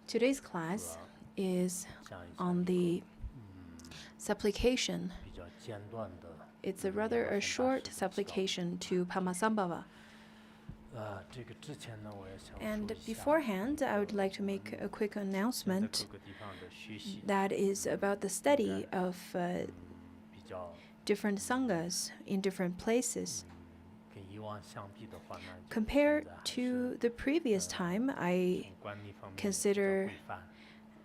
Today's class is on the supplication. It's rather a short supplication to Padmasambhava. And beforehand, I would like to make a quick announcement that is about the study of different sanghas in different places. Compared to the previous time, I consider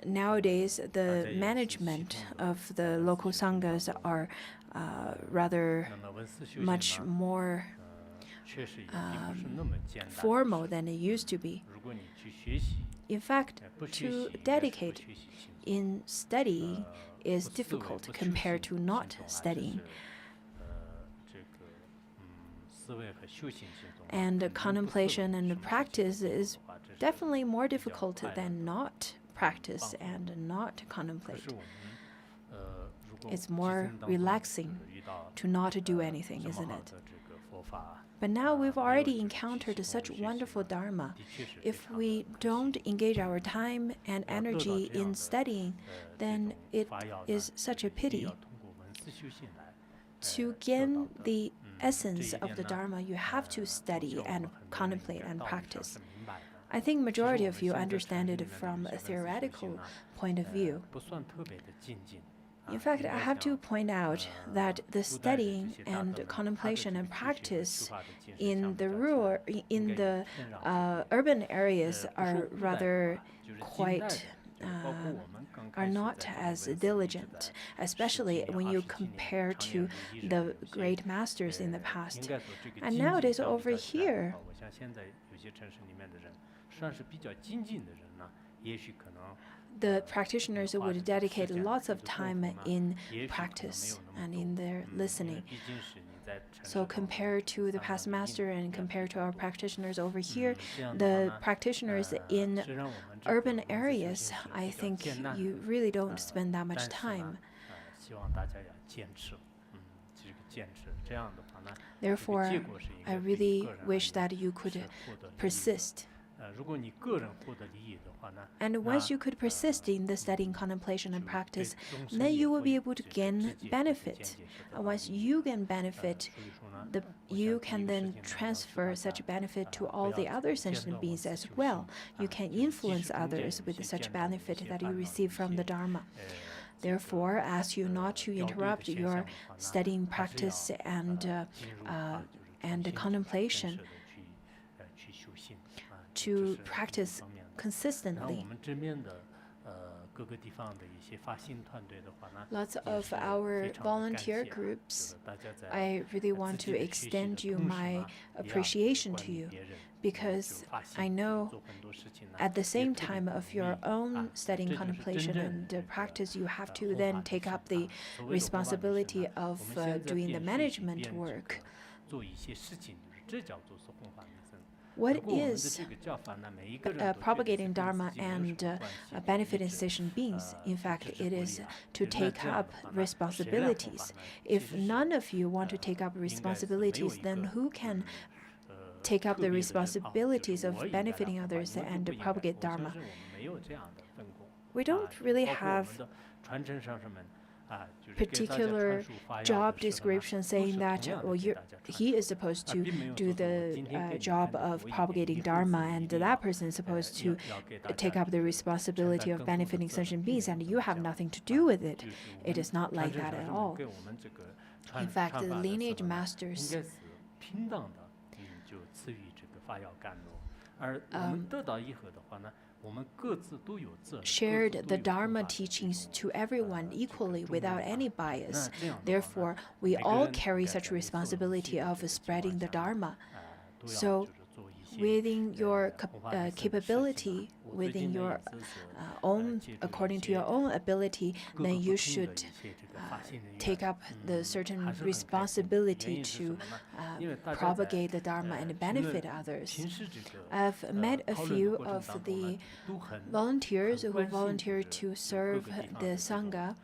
nowadays the management of the local sanghas are rather much more formal than it used to be. In fact, to dedicate in studying is difficult compared to not studying. And contemplation and practice is definitely more difficult than not practice and not contemplate. It's more relaxing to not do anything, isn't it? But now we've already encountered such wonderful Dharma. If we don't engage our time and energy in studying, then it is such a pity. To gain the essence of the Dharma, you have to study and contemplate and practice. I think majority of you understand it from a theoretical point of view. In fact, I have to point out that the studying and contemplation and practice in the urban areas are rather quite are not as diligent, especially when you compare to the great masters in the past. And nowadays over here, the practitioners would dedicate lots of time in practice and in their listening. So compared to the past master and compared to our practitioners over here, the practitioners in urban areas, I think you really don't spend that much time. Therefore, I really wish that you could persist. And once you could persist in the studying, contemplation, and practice, then you will be able to gain benefit. And once you gain benefit, you can then transfer such benefit to all the other sentient beings as well. You can influence others with such benefit that you receive from the Dharma. Therefore, I ask you not to interrupt your studying, practice, and contemplation, to practice consistently. Lots of our volunteer groups, I really want to extend you my appreciation to you, because I know at the same time of your own studying, contemplation, and practice, you have to then take up the responsibility of doing the management work. What is propagating Dharma and benefiting sentient beings? In fact, it is to take up responsibilities. If none of you want to take up responsibilities, then who can take up the responsibilities of benefiting others and propagate Dharma? We don't really have particular job description saying that he is supposed to do the job of propagating Dharma, and that person is supposed to take up the responsibility of benefiting sentient beings, and you have nothing to do with it. It is not like that at all. In fact, the lineage masters shared the Dharma teachings to everyone equally without any bias. Therefore, we all carry such responsibility of spreading the Dharma. So, within your capability, within your own, according to your own ability, then you should take up the certain responsibility to propagate the Dharma and benefit others. I've met a few of the volunteers who volunteer to serve the Sangha.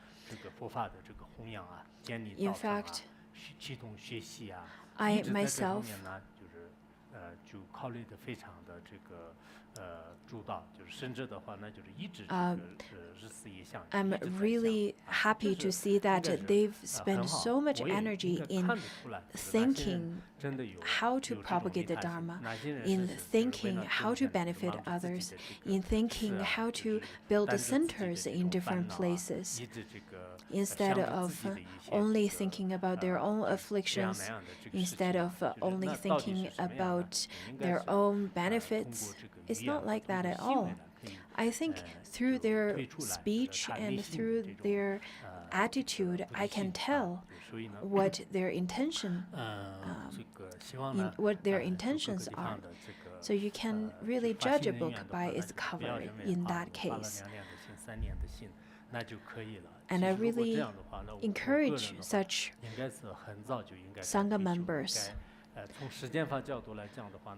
In fact, I myself I'm really happy to see that they've spent so much energy in thinking how to propagate the Dharma, in thinking how to benefit others, in thinking how to build the centers in different places, instead of only thinking about their own afflictions, instead of only thinking about their own benefits. It's not like that at all. I think through their speech and through their attitude, I can tell what their intentions are. So you can really judge a book by its cover in that case. And I really encourage such Sangha members.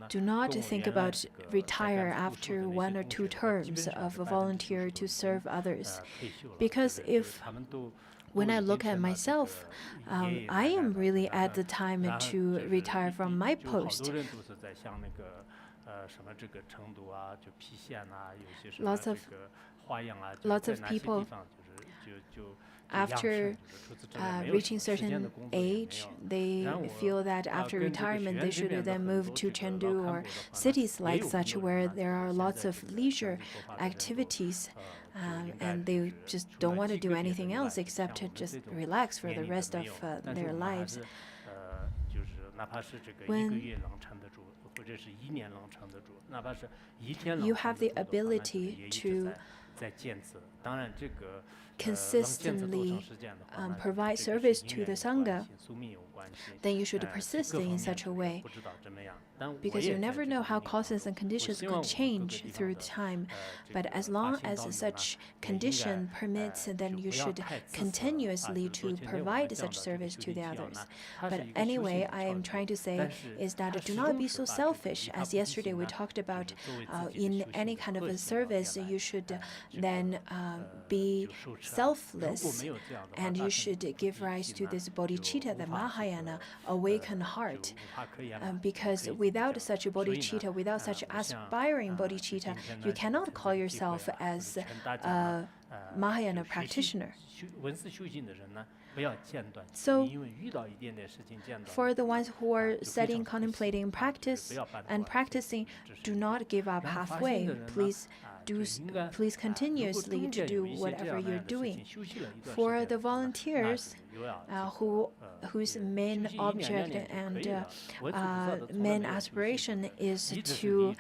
Do not think about retire after 1 or 2 terms of a volunteer to serve others. Because when I look at myself, I am really at the time to retire from my post. Lots of people, after reaching certain age, they feel that after retirement they should then move to Chengdu or cities like such where there are lots of leisure activities, and they just don't want to do anything else except to just relax for the rest of their lives. When you have the ability to consistently provide service to the Sangha, then you should persist in such a way, because you never know how causes and conditions could change through time. But as long as such condition permits, then you should continuously to provide such service to the others. But anyway, I am trying to say is that do not be so selfish. As yesterday we talked about, in any kind of a service, you should then be selfless, and you should give rise to this bodhicitta, the Mahayana, awakened heart, because without such a bodhicitta, without such aspiring bodhicitta, you cannot call yourself as a Mahayana practitioner. So, for the ones who are studying, contemplating, practicing, do not give up halfway. Please continuously to do whatever you're doing. For the volunteers whose main object and main aspiration is to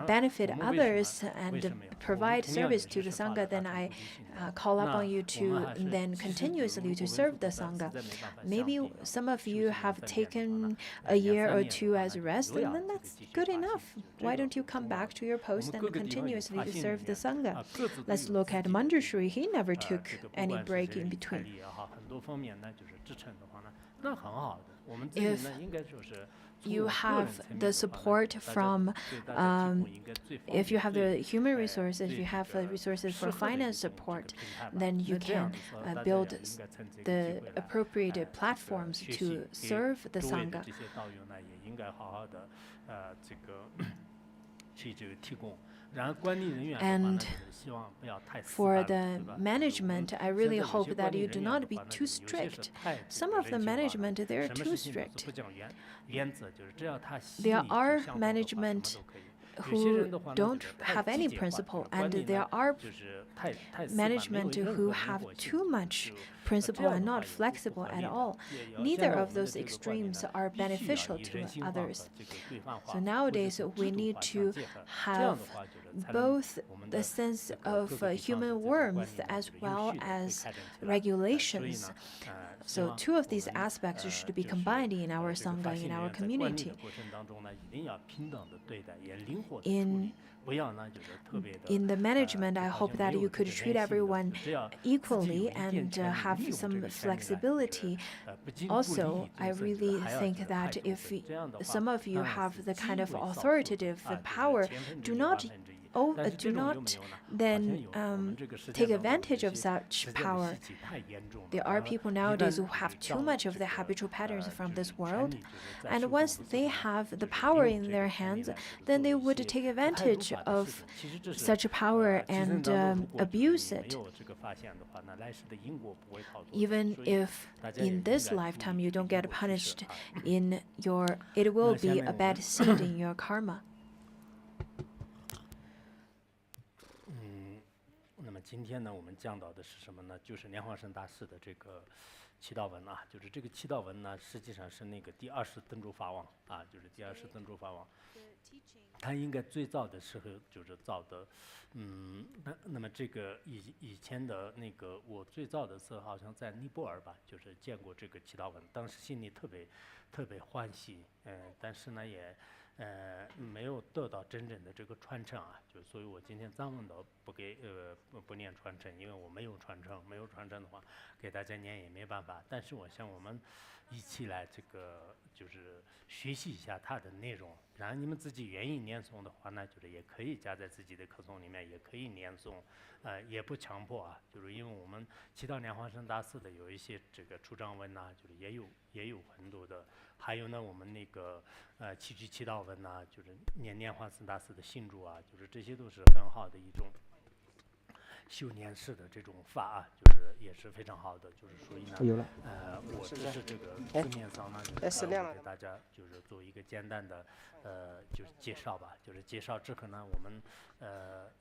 benefit others and provide service to the Sangha, then I call upon you to then continuously to serve the Sangha. Maybe some of you have taken a year or 2 as rest, and then that's good enough. Why don't you come back to your post and continuously to serve the Sangha? Let's look at Manjushri. He never took any break in between. If you have the support from, if you have the human resources, if you have resources for finance support, then you can build the appropriate platforms to serve the Sangha. And for the management, I really hope that you do not be too strict. Some of the management, they're too strict. There are management who don't have any principle, and there are management who have too much principle and not flexible at all. Neither of those extremes are beneficial to others. So nowadays we need to have both the sense of human warmth as well as regulations. So two of these aspects should be combined in our Sangha, in our community. In the management, I hope that you could treat everyone equally and have some flexibility. Also, I really think that if some of you have the kind of authoritative power, do not then take advantage of such power. There are people nowadays who have too much of the habitual patterns from this world, and once they have the power in their hands, then they would take advantage of such power and abuse it. Even if in this lifetime you don't get punished, it will be a bad seed in your karma. 今天呢，我们讲到的是什么呢？就是莲花生大师的这个祈祷文啊，就是这个祈祷文呢，实际上是那个第20灯珠法王啊，就是第20灯珠法王。他应该最早的时候就是造的，那么这个以前的那个我最早的时候好像在尼泊尔吧，就是见过这个祈祷文，当时心里特别欢喜，但是呢也。没有得到真正的这个传承啊，就所以我今天藏文都不念传承，因为我没有传承，没有传承的话，给大家念也没办法。但是我想我们一起来这个就是学习一下它的内容，然后你们自己愿意念诵的话呢，就是也可以加在自己的课诵里面，也可以念诵，也不强迫啊，就是因为我们祈祷莲花生大师的有一些这个出章文呐，就是也有很多的。还有呢，我们那个七句祈祷文呐，就是念莲花生大师的信主啊，就是这些都是很好的一种修念式的这种法啊，就是也是非常好的，就是所以呢，我只是这个字面上呢，给大家就是做一个简单的就是介绍吧，就是介绍之后呢，我们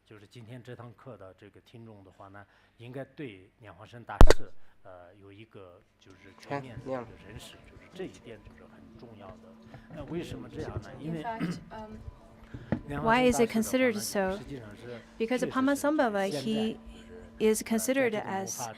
就是今天这堂课的这个听众的话呢，应该对莲花生大师有一个就是全面的这个认识，就是这一点就是很重要的。为什么这样呢？因为 Why is it considered so? Because Padmasambhava, he is considered as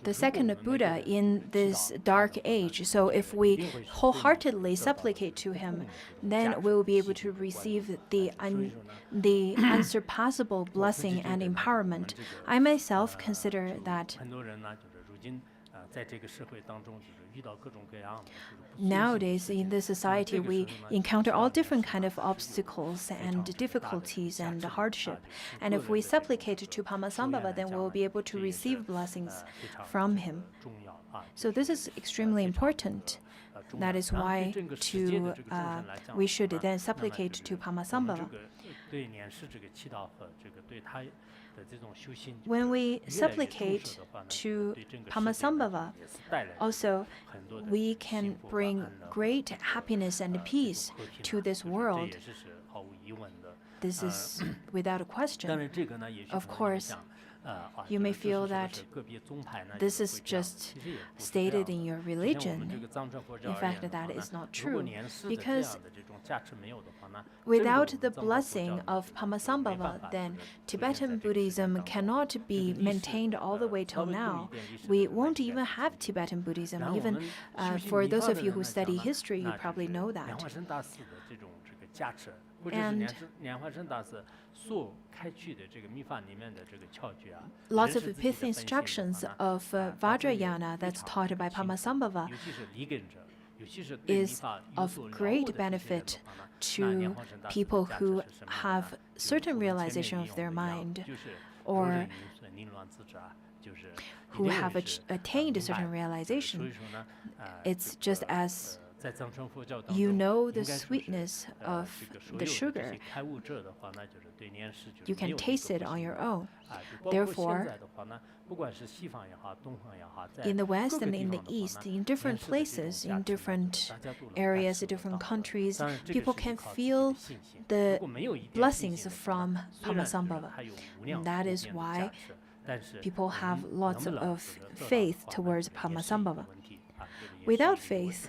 the second Buddha in this dark age. So if we wholeheartedly supplicate to him, then we will be able to receive the unsurpassable blessing and empowerment. I myself consider that nowadays in this society we encounter all different kind of obstacles and difficulties and hardship, and if we supplicate to Padmasambhava, then we will be able to receive blessings from him. So this is extremely important. That is why we should then supplicate to Padmasambhava. When we supplicate to Padmasambhava, also we can bring great happiness and peace to this world. This is without a question. Of course, you may feel that this is just stated in your religion. In fact, that is not true, because without the blessing of Padmasambhava, then Tibetan Buddhism cannot be maintained all the way till now. We won't even have Tibetan Buddhism. Even for those of you who study history, you probably know that. And lots of pith instructions of Vajrayana that's taught by Padmasambhava is of great benefit to people who have certain realization of their mind, or who have attained a certain realization. It's just as you know the sweetness of the sugar. You can taste it on your own. Therefore, in the West and in the East, in different places, in different areas, different countries, people can feel the blessings from Padmasambhava. That is why people have lots of faith towards Padmasambhava. Without faith,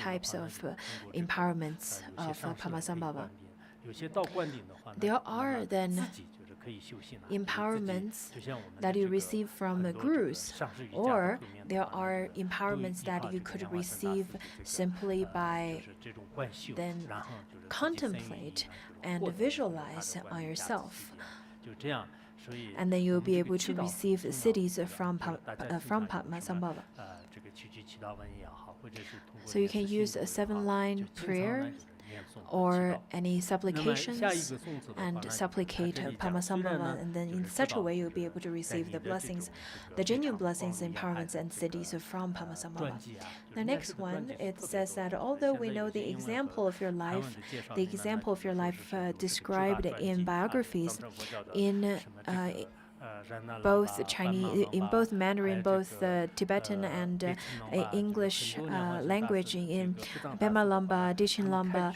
types of empowerments of Padmasambhava. 有些到灌顶的话呢， There are 自 then 己就是可以修行了， empowerments 就像我们 that 的 you 这个 receive from 很多这个 gurus, 上师瑜伽的 or 会面的 there 话呢， are 就是都 empowerments 依靠 that 这 you 个 could 莲花生大 receive 师的这个 simply by 就是这种观修， then 然后就是自己 contemplate 身语 and 上就是获得它的 visualize 观 on 点价值 yourself. 体验，就这样，所以 And then 我 you'll 们 be 这个 able 祈 to 祷 receive 很重要 cities 对吧 from 就是大家经 from 常有什么 Padmasambhava. 这个区区祈祷文也好，或者是通过 So you 念 can 持 use 心 a 咒也好， 7-line 就经常 prayer 呢就是念诵 or any supplications and supplicate Padmasambhava, and then in such a way you'll be able to receive the blessings, the genuine blessings, empowerments, and siddhis from Padmasambhava. The next one, it says that although we know the example of your life, described in biographies, in both Chinese, in both Mandarin, both Tibetan and English language, in Pema Lamba, Dichin Lamba,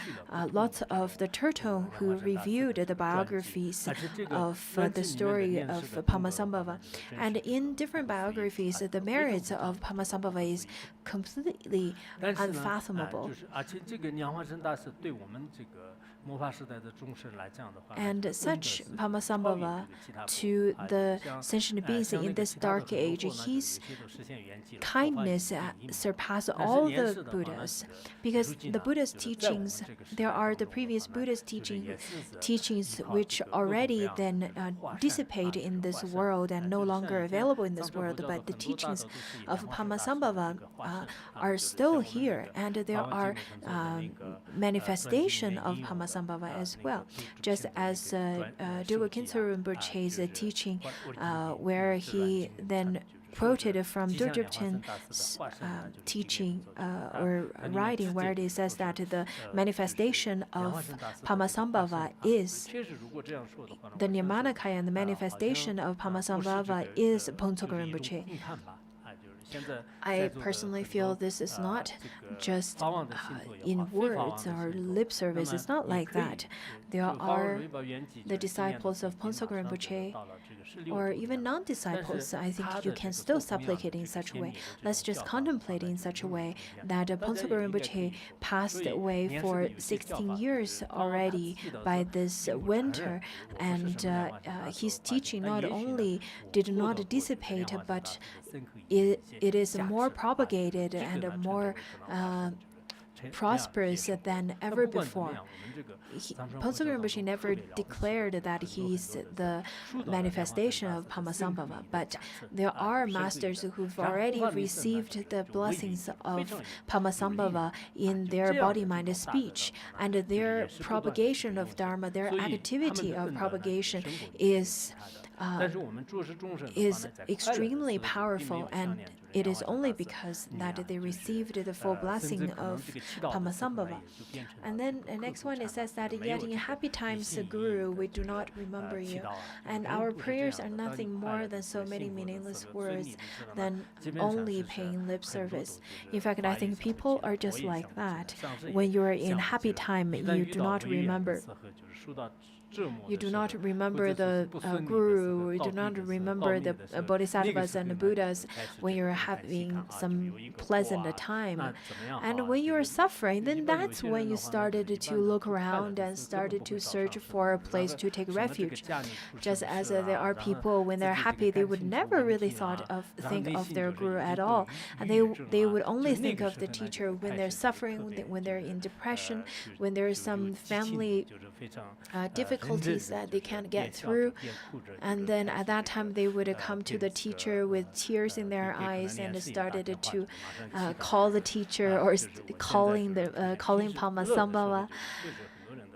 lots of the turtle who reviewed the biographies of the story of Padmasambhava. And in different biographies, the merits of Padmasambhava is completely unfathomable. And such Padmasambhava, to the sentient beings in this dark age, his kindness surpasses all the Buddhas, because the Buddha's teachings, there are the previous Buddhist teachings which already then dissipate in this world and no longer available in this world, but the teachings of Padmasambhava are still here, and there are manifestation of Padmasambhava as well, just as Khenpo Rinpoche's teaching, where he then quoted from Dudjom's teaching or writing, where it says that the manifestation of Padmasambhava is the Nirmanakaya, and the manifestation of Padmasambhava is Phuntsok Rinpoche. I personally feel this is not just in words or lip service. It's not like that. There are the disciples of Phuntsok Rinpoche, or even non-disciples. I think you can still supplicate in such a way. Let's just contemplate in such a way that Phuntsok Rinpoche passed away for 16 years already by this winter, and his teaching not only did not dissipate, but it is more propagated and more prosperous than ever before. Phuntsok Rinpoche never declared that he's the manifestation of Padmasambhava, but there are masters who've already received the blessings of Padmasambhava in their body, mind, and speech, and their propagation of Dharma, their activity of propagation is extremely powerful, and it is only because that they received the full blessing of Padmasambhava. And then the next one, it says that yet in happy times, Guru, we do not remember you, and our prayers are nothing more than so many meaningless words than only paying lip service. In fact, I think people are just like that. When you are in happy time, you do not remember. You do not remember the Guru, you do not remember the Bodhisattvas and the Buddhas when you're having some pleasant time. And when you're suffering, then that's when you started to look around and started to search for a place to take refuge. Just as there are people, when they're happy, they would never really think of their Guru at all. And they would only think of the teacher when they're suffering, when they're in depression, when there's some family difficulties that they can't get through, and then at that time they would come to the teacher with tears in their eyes and started to call the teacher or calling Padmasambhava,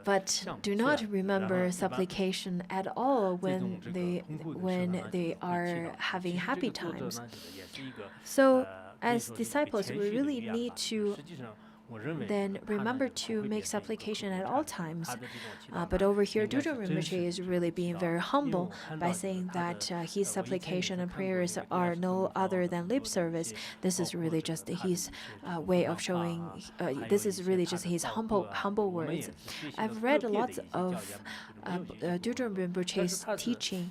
but do not remember supplication at all when they are having happy times. So as disciples, we really need to then remember to make supplication at all times. But over here, Dudjom Rinpoche is really being very humble by saying that his supplication and prayers are no other than lip service. This is really just his way of showing, this is really just his humble words. I've read lots of Dudjom Rinpoche's teaching,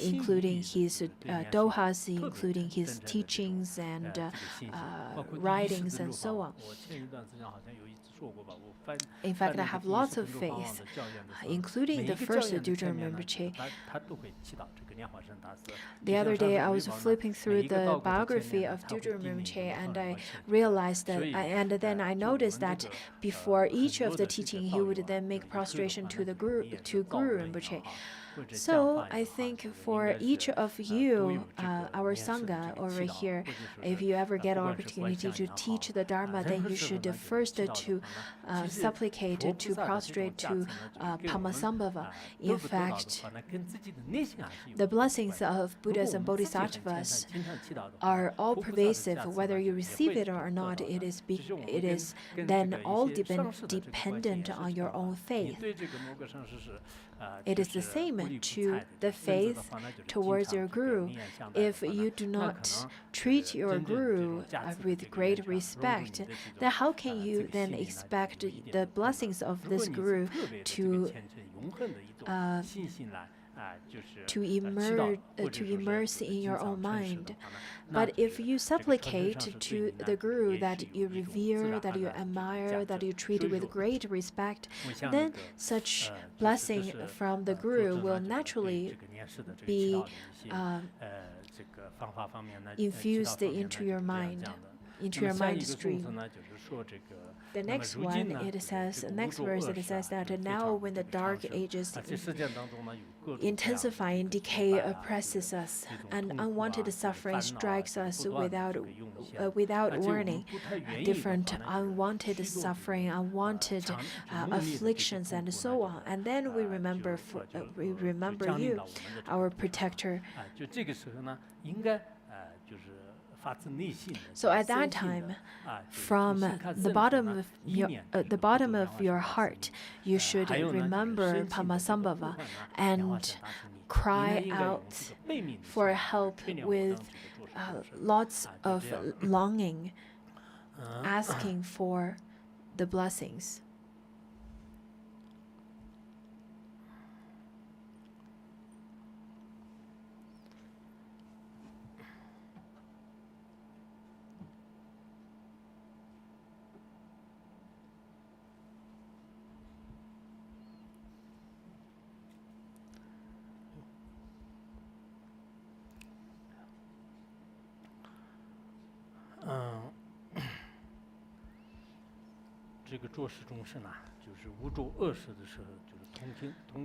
including his dohas, including his teachings and writings and so on. In fact, I have lots of faith, including the first Dudjom Rinpoche. The other day, I was flipping through the biography of Dudjom Rinpoche, and I realized that, and then I noticed that before each of the teaching, he would then make prostration to Guru Rinpoche. So I think for each of you, our Sangha over here, if you ever get an opportunity to teach the Dharma, then you should first to supplicate, to prostrate to Padmasambhava. In fact, the blessings of Buddhas and Bodhisattvas are all pervasive. Whether you receive it or not, it is then all dependent on your own faith. It is the same to the faith towards your Guru. If you do not treat your Guru with great respect, then how can you then expect the blessings of this Guru to immerse in your own mind? But if you supplicate to the Guru that you revere, that you admire, that you treat with great respect, then such blessing from the Guru will naturally be infused into your mind, into your mind stream. The next verse, it says that now when the dark ages intensify and decay oppresses us, and unwanted suffering strikes us without warning, different unwanted suffering, unwanted afflictions, and so on. And then we remember you, our protector. So at that time, from the bottom of your heart, you should remember Padmasambhava and cry out for help with lots of longing, asking for the blessings.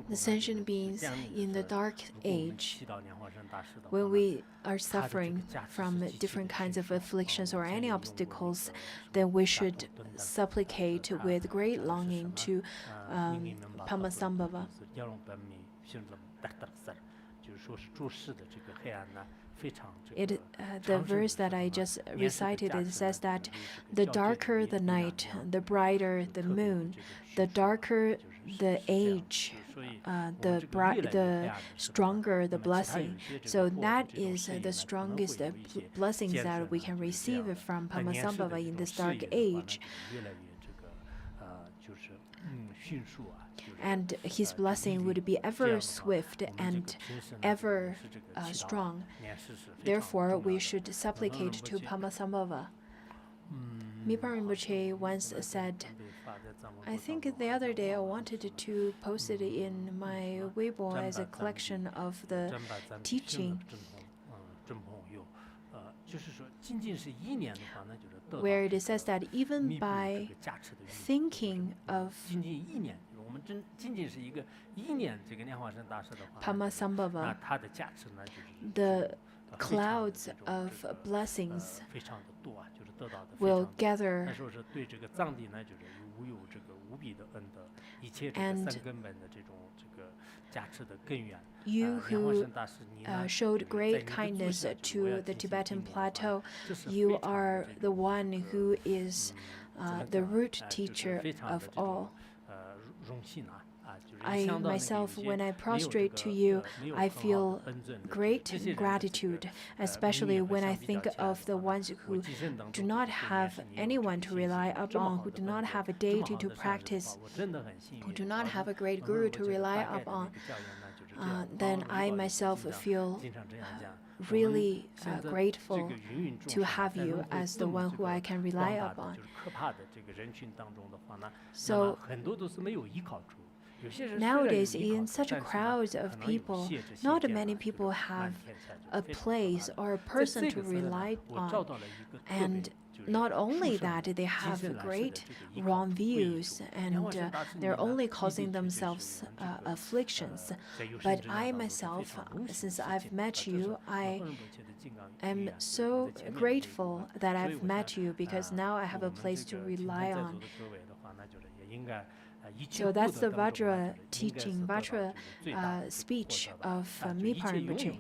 The sentient beings in the dark age, when we are suffering from different kinds of afflictions or any obstacles, then we should supplicate with great longing to Padmasambhava. The verse that I just recited, it says that the darker the night, the brighter the moon, the darker the age, the stronger the blessing. So that is the strongest blessings that we can receive from Padmasambhava in this dark age. And his blessing would be ever swift and ever strong. Therefore, we should supplicate to Padmasambhava. Mipa Rinpoche once said, I think the other day I wanted to post it in my Weibo as a collection of the teaching, where it says that even by thinking of Padmasambhava, the clouds of blessings will gather, and you who showed great kindness to the Tibetan plateau, you are the one who is the root teacher of all. I myself, when I prostrate to you, I feel great gratitude, especially when I think of the ones who do not have anyone to rely upon, who do not have a deity to practice, who do not have a great guru to rely upon. Then I myself feel really grateful to have you as the one who I can rely upon. So nowadays, in such crowds of people, not many people have a place or a person to rely on. And not only that, they have great wrong views and they're only causing themselves afflictions. But I myself, since I've met you, I am so grateful that I've met you because now I have a place to rely on. So that's the Vajra teaching, Vajra speech of Mipa Rinpoche.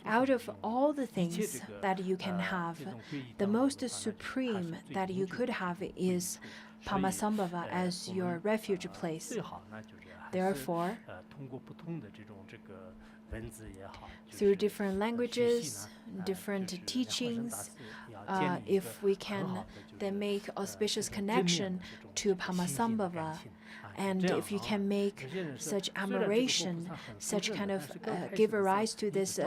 Out of all the things that you can have, the most supreme that you could have is Padmasambhava as your refuge place. Therefore, through different languages, different teachings, if we can then make auspicious connection to Padmasambhava, and if you can make such admiration, such kind of give a rise to this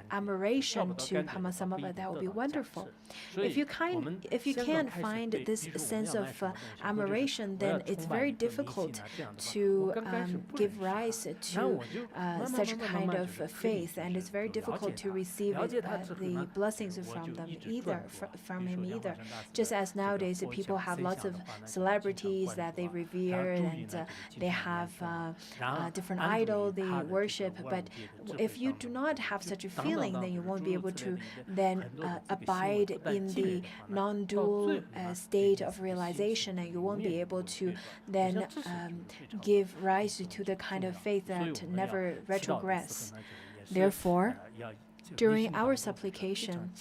admiration to Padmasambhava, that would be wonderful. If you can't find this sense of admiration, then it's very difficult to give rise to such kind of faith, and it's very difficult to receive the blessings from them either, from him either. Just as nowadays people have lots of celebrities that they revere and they have different idol they worship, but if you do not have such a feeling, then you won't be able to then abide in the non-dual state of realization, and you won't be able to then give rise to the kind of faith that never retrogress. Therefore, during our supplication,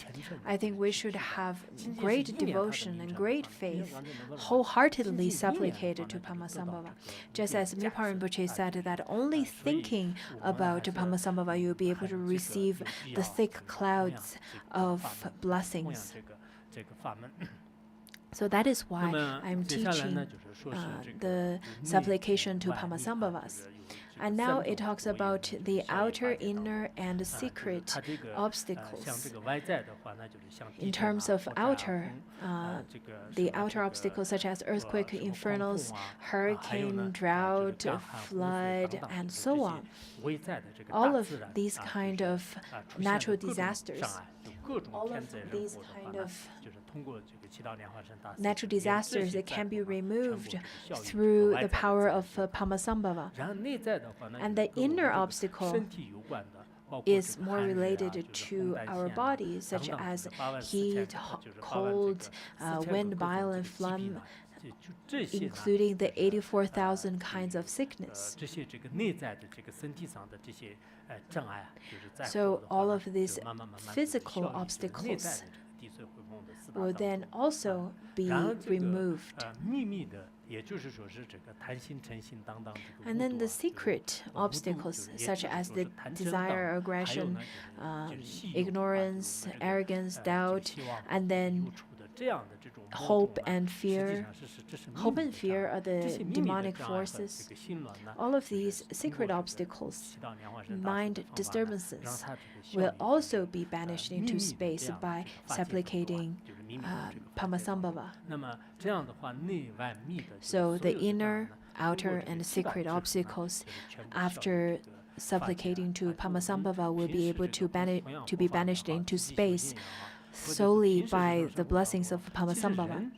I think we should have great devotion and great faith, wholeheartedly supplicate to Padmasambhava. Just as Mipa Rinpoche said that only thinking about Padmasambhava you'll be able to receive the thick clouds of blessings. So that is why I'm teaching the supplication to Padmasambhavas. And now it talks about the outer, inner, and secret obstacles. In terms of outer, the outer obstacles such as earthquake, infernos, hurricane, drought, flood, and so on. All of these kind of natural disasters, all of these kind of natural disasters that can be removed through the power of Padmasambhava. And the inner obstacle is more related to our bodies, such as heat, cold, wind, bile, and phlegm, including the 84,000 kinds of sickness. So all of these physical obstacles will then also be removed. And then the secret obstacles, such as the desire, aggression, ignorance, arrogance, doubt, and then hope and fear. Hope and fear are the demonic forces. All of these secret obstacles, mind disturbances, will also be banished into space by supplicating Padmasambhava. So the inner, outer, and secret obstacles, after supplicating to Padmasambhava, will be able to be banished into space solely by the blessings of Padmasambhava.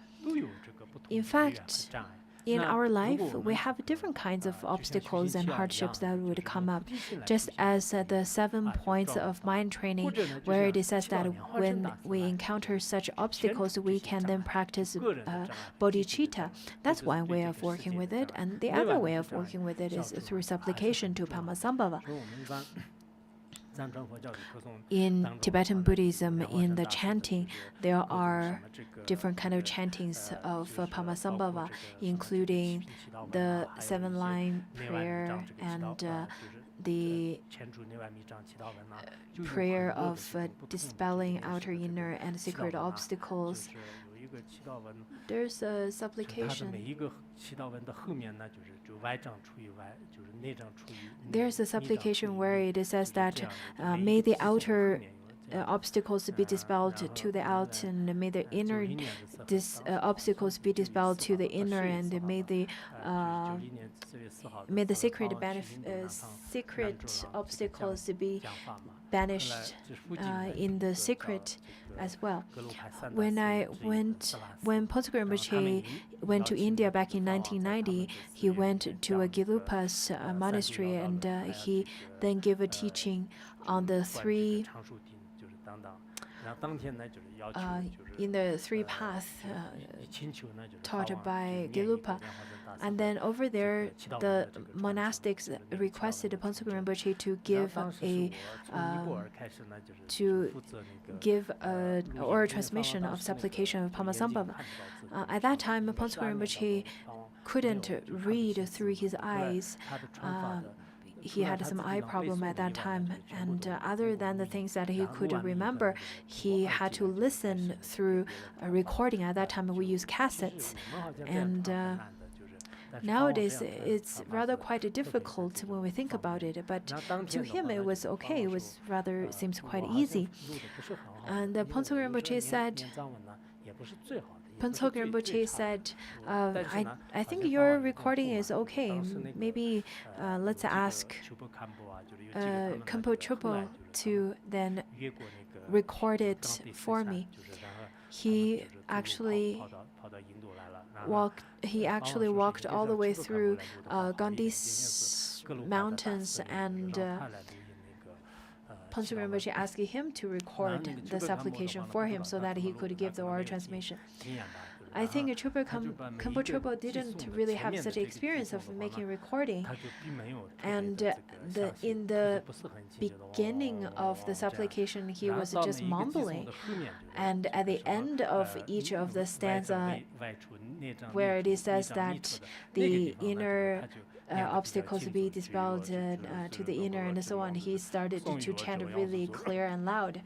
In fact, in our life, we have different kinds of obstacles and hardships that would come up, just as the 7 points of mind training, where it says that when we encounter such obstacles, we can then practice bodhicitta. That's one way of working with it, and the other way of working with it is through supplication to Padmasambhava. In Tibetan Buddhism, in the chanting, there are different kind of chantings of Padmasambhava, including the 7-line prayer and the prayer of dispelling outer, inner, and secret obstacles. There's a supplication. There's a supplication where it says that may the outer obstacles be dispelled to the out, and may the inner obstacles be dispelled to the inner, and may the secret obstacles be banished in the secret as well. When Pontsuk Rinpoche went to India back in 1990, he went to a Gelupa's monastery, and he then gave a teaching on the three paths taught by Gelupa. And then over there, the monastics requested Pontsuk Rinpoche to give an oral transmission of supplication of Padmasambhava. At that time, Pontsuk Rinpoche couldn't read through his eyes. He had some eye problem at that time, and other than the things that he could remember, he had to listen through a recording. At that time, we used cassettes, and nowadays it's rather quite difficult when we think about it. But to him, it was okay. It was rather seems quite easy. And Pontsuk Rinpoche said, I think your recording is okay. Maybe let's ask Khenpo Chopo to then record it for me. He actually walked all the way through Gandhi's mountains, and Pontsuk Rinpoche asked him to record the supplication for him so that he could give the oral transmission. I think Khenpo Chopo didn't really have such experience of making recording, and in the beginning of the supplication, he was just mumbling, and at the end of each of the stanza, where it says that the inner obstacles be dispelled to the inner and so on, he started to chant really clear and loud.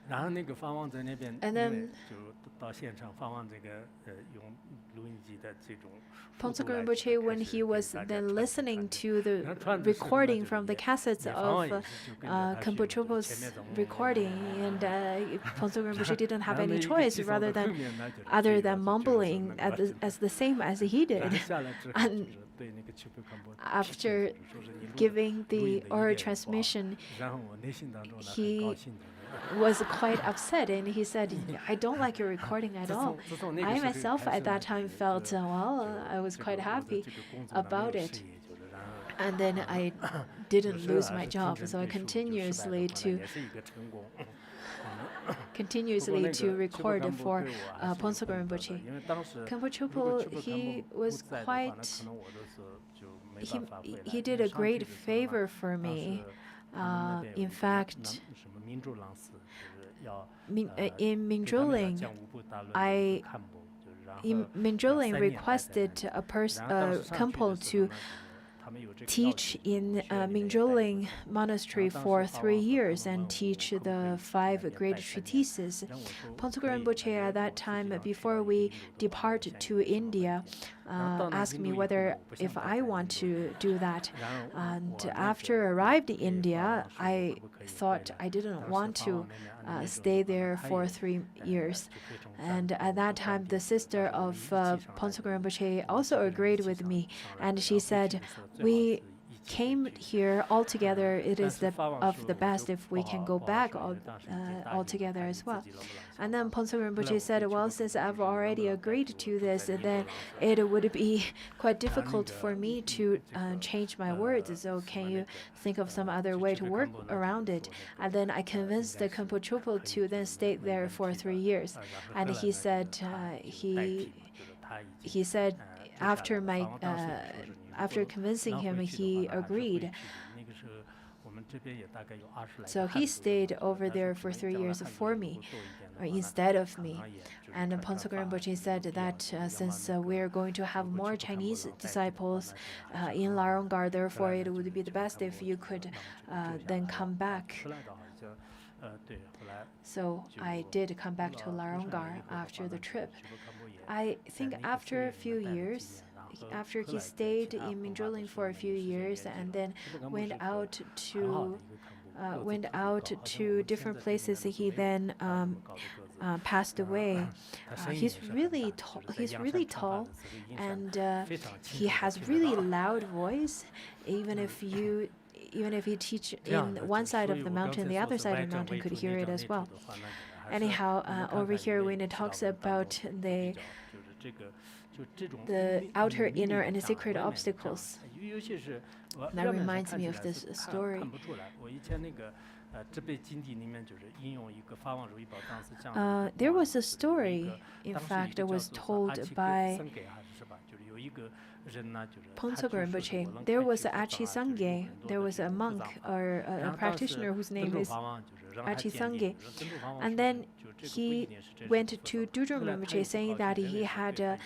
And then Pontsuk Rinpoche, when he was then listening to the recording from the cassettes of Khenpo Chopo's recording, and Pontsuk Rinpoche didn't have any choice other than mumbling as the same as he did. And after giving the oral transmission, he was quite upset, and he said, I don't like your recording at all. I myself at that time felt, I was quite happy about it. And then I didn't lose my job, so I continuously to record for Pontsuk Rinpoche. Khenpo Chopo, he was quite, he did a great favor for me. In fact, in Minjoling requested Khenpo to teach in Minjoling Monastery for 3 years and teach the 5 great treatises. Pontsuk Rinpoche at that time, before we depart to India, asked me if I want to do that. And after arrived in India, I thought I didn't want to stay there for 3 years. And at that time, the sister of Pontsuk Rinpoche also agreed with me, and she said, we came here all together. It is of the best if we can go back all together as well. And then Pontsuk Rinpoche said, well, since I've already agreed to this, then it would be quite difficult for me to change my words. So can you think of some other way to work around it? And then I convinced the Khenpo Chopo to then stay there for 3 years. And he said, after convincing him, he agreed. So he stayed over there for 3 years for me, or instead of me. And Pontsuk Rinpoche said that since we are going to have more Chinese disciples in Larongar, therefore it would be the best if you could then come back. So I did come back to Larongar after the trip. I think after a few years, after he stayed in Minjoling for a few years and then went out to went out to different places. He then passed away. He's really tall. He's really tall, and he has really loud voice. Even if you teach in one side of the mountain, the other side of the mountain could hear it as well. Anyhow, over here when it talks about the outer, inner, and the secret obstacles, that reminds me of this story. There was a story, in fact, that was told by Phuntsogye Rinpoche. There was Achi Sangye. There was a monk or a practitioner whose name is Achi Sangye. And then he went to Dudjom Rinpoche saying that he had a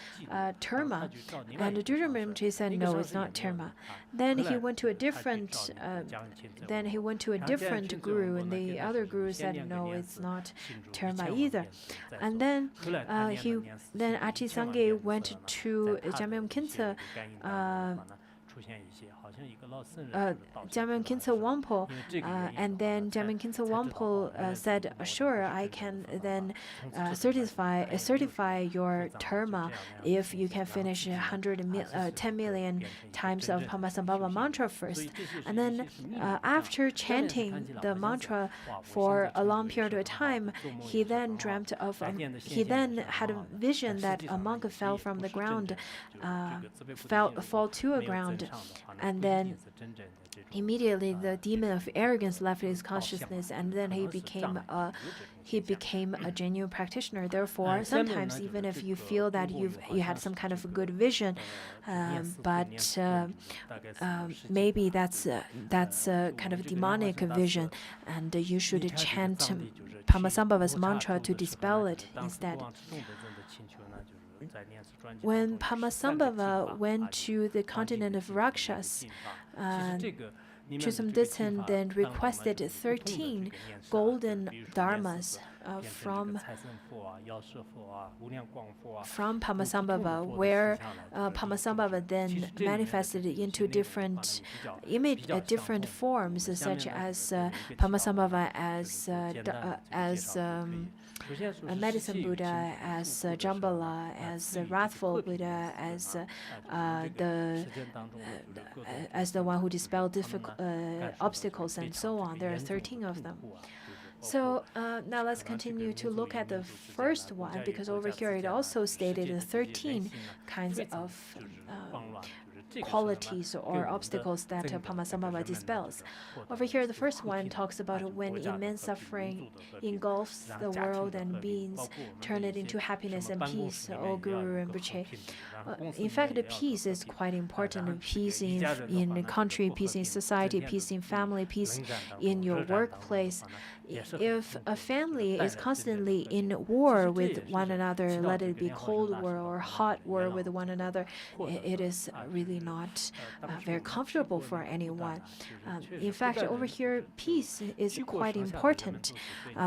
terma. And Dudjom Rinpoche said, no, it's not terma. Then he went to a different guru, and the other guru said, no, it's not terma either. And then Achi Sangye went to Jamyam Khyentse Wampo, and then Jamyam Khyentse Wampo said, sure, I can then certify your terma if you can finish 10 million times of Padmasambhava mantra first. And then after chanting the mantra for a long period of time, he then he then had a vision that a monk fell from the ground, fall to the ground, and then immediately the demon of arrogance left his consciousness, and then he became a genuine practitioner. Therefore, sometimes even if you feel that you had some kind of a good vision, but maybe that's a kind of demonic vision, and you should chant Padmasambhava's mantra to dispel it instead. When Padmasambhava went to the continent of Rakshas, Chusum Ditsen then requested 13 golden dharmas from Padmasambhava, where Padmasambhava then manifested into different forms, such as Padmasambhava as a medicine Buddha, as Jambala, as wrathful Buddha, as the one who dispelled obstacles, and so on. There are 13 of them. So now let's continue to look at the first one, because over here it also stated 13 kinds of qualities or obstacles that Padmasambhava dispels. Over here, the first one talks about when immense suffering engulfs the world and beings, turn it into happiness and peace, O Guru Rinpoche. In fact, peace is quite important. Peace in the country, peace in society, peace in family, peace in your workplace. If a family is constantly in war with one another, let it be cold war or hot war with one another, it is really not very comfortable for anyone. In fact, over here, peace is quite important.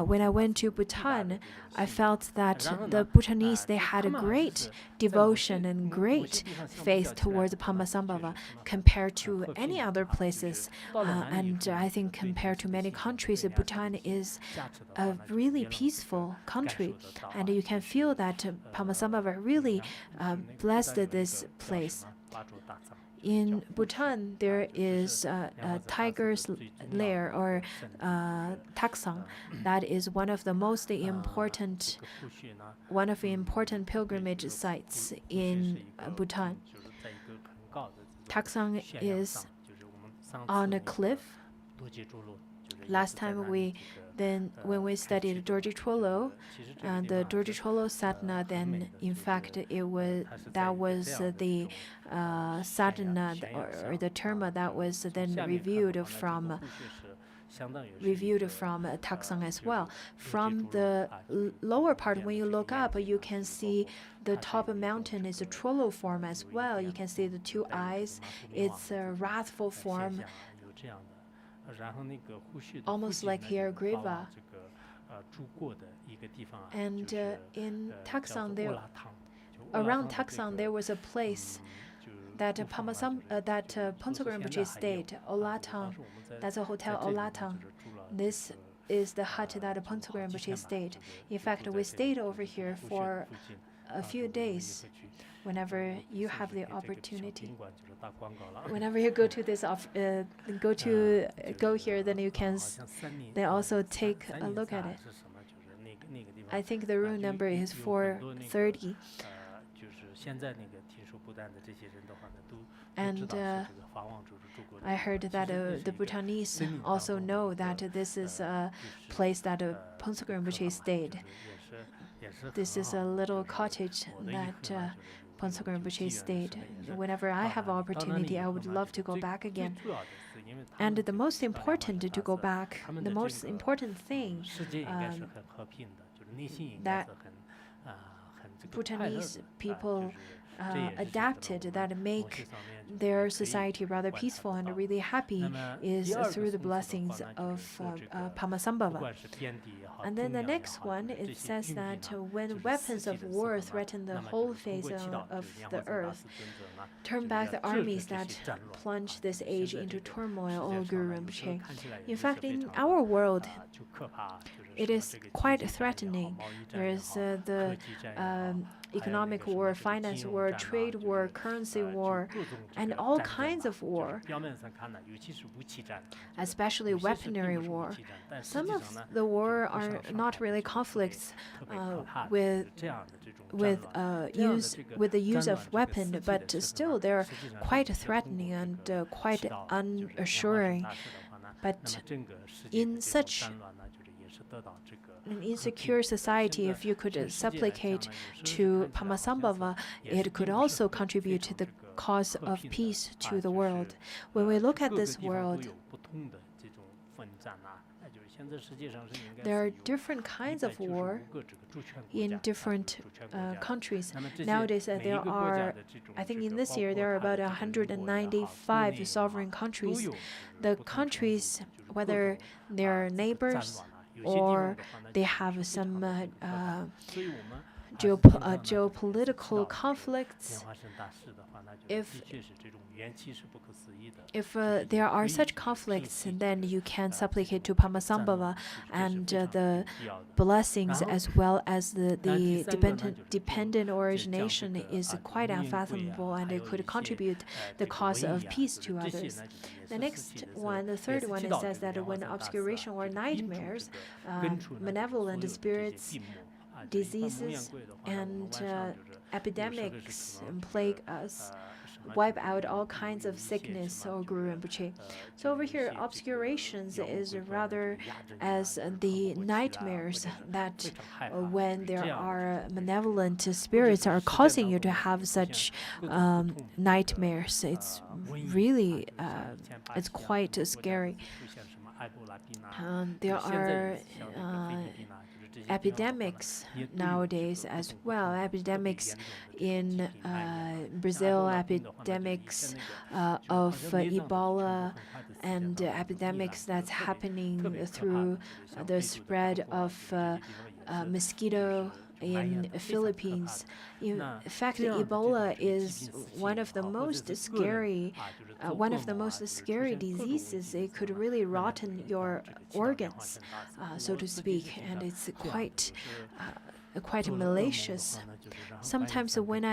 When I went to Bhutan, I felt that the Bhutanese, they had a great devotion and great faith towards Padmasambhava compared to any other places. And I think compared to many countries, Bhutan is a really peaceful country. And you can feel that Padmasambhava really blessed this place. In Bhutan, there is a tiger's lair, or taksang. That is one of the most important pilgrimage sites in Bhutan. Taksang is on a cliff. Last time when we studied Dorje Cholo, the Dorje Cholo sadhana, then in fact that was the sadhana or the terma that was then reviewed from Taksang as well. From the lower part, when you look up, you can see the top of mountain is a Cholo form as well. You can see the two eyes. It's a wrathful form, almost like Hierogriva. And in Taksang, around Taksang, there was a place that Phuntsogye Rinpoche stayed, Olatang. That's a hotel, Olatang. This is the hut that Khenpo Rinpoche stayed. In fact, we stayed over here for a few days. Whenever you have the opportunity, whenever you go to this go here, then you can then also take a look at it. I think the room number is 430. And I heard that the Bhutanese also know that this is a place that Khenpo Rinpoche stayed. This is a little cottage that Khenpo Rinpoche stayed. Whenever I have opportunity, I would love to go back again. And the most important to go back, the most important thing that Bhutanese people adapted that make their society rather peaceful and really happy is through the blessings of Padmasambhava. And then the next one, it says that when weapons of war threaten the whole face of the earth, turn back the armies that plunge this age into turmoil, O Guru Rinpoche. In fact, in our world, it is quite threatening. There is the economic war, finance war, trade war, currency war, and all kinds of war, especially weaponry war. Some of the war are not really conflicts with the use of weapon, but still they're quite threatening and quite unassuring. But in such an insecure society, if you could supplicate to Padmasambhava, it could also contribute to the cause of peace to the world. When we look at this world, there are different kinds of war in different countries. Nowadays, there are, I think in this year, there are about 195 sovereign countries. The countries, whether they're neighbors or they have some geopolitical conflicts, if there are such conflicts, then you can supplicate to Padmasambhava, and the blessings as well as the dependent origination is quite unfathomable, and it could contribute the cause of peace to others. The next one, the third one, it says that when obscuration or nightmares, malevolent spirits, diseases, and epidemics plague us, wipe out all kinds of sickness, O Guru Rinpoche. So over here, obscurations is rather as the nightmares that when there are malevolent spirits are causing you to have such nightmares. It's really, it's quite scary. There are epidemics nowadays as well. Epidemics in Brazil, epidemics of Ebola, and epidemics that's happening through the spread of mosquito in the Philippines. In fact, Ebola is one of the most scary diseases. It could really rotten your organs, so to speak, and it's quite malicious. Sometimes when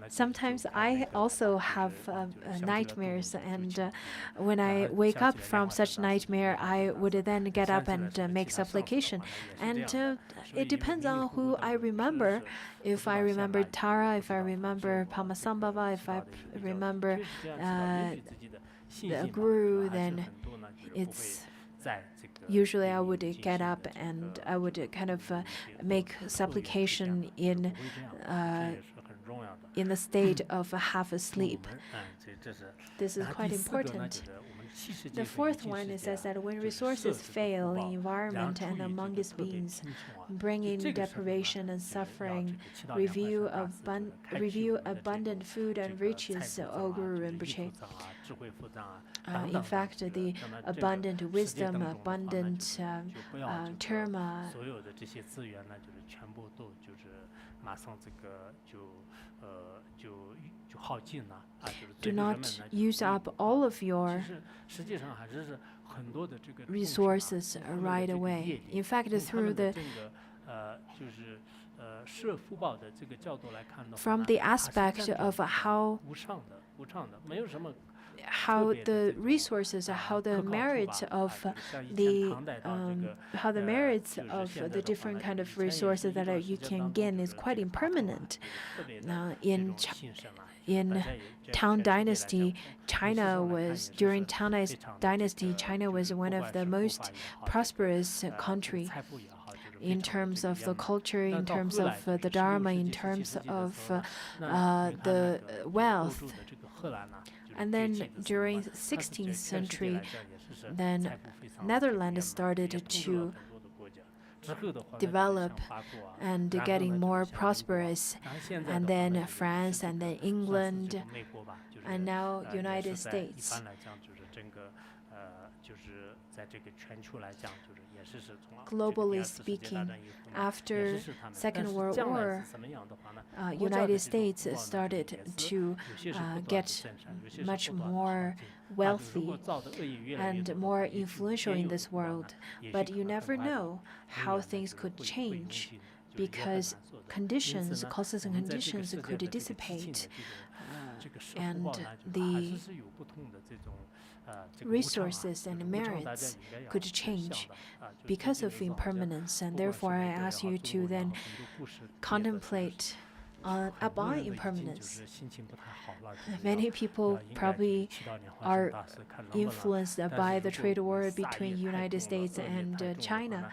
Sometimes I also have nightmares, and when I wake up from such nightmare, I would then get up and make supplication. And it depends on who I remember. If I remember Tara, if I remember Padmasambhava, if I remember the Guru, then it's usually I would get up and I would kind of make supplication in the state of half asleep. This is quite important. The fourth one is that when resources fail in environment and among its beings, bringing deprivation and suffering, review abundant food and riches, O Guru Rinpoche. In fact, the abundant wisdom, abundant term. Do not use up all of your resources right away. In fact, through the from the aspect of how the resources, how the merits of the different kind of resources that you can gain is quite impermanent. In Tang Dynasty, during Tang Dynasty, China was one of the most prosperous country in terms of the culture, in terms of the Dharma, in terms of the wealth. And then during the 16th century, then Netherlands started to develop and getting more prosperous, and then France, and then England, and now United States. Globally speaking, after Second World War, United States started to get much more wealthy and more influential in this world. But you never know how things could change, because causes and conditions could dissipate, and the resources and merits could change because of impermanence. And therefore, I ask you to then contemplate upon impermanence. Many people probably are influenced by the trade war between United States and China.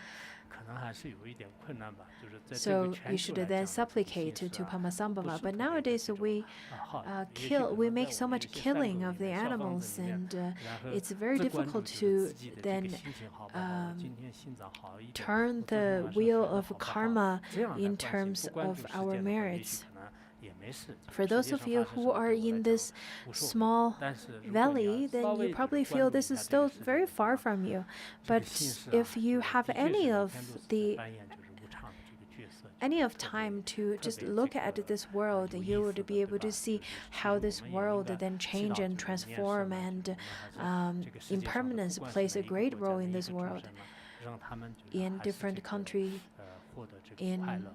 So you should then supplicate to Padmasambhava. But nowadays we make so much killing of the animals, and it's very difficult to then turn the wheel of karma in terms of our merits. For those of you who are in this small valley, then you probably feel this is still very far from you. But if you have any of time to just look at this world, you would be able to see how this world then change and transform, and impermanence plays a great role in this world. In different countries, in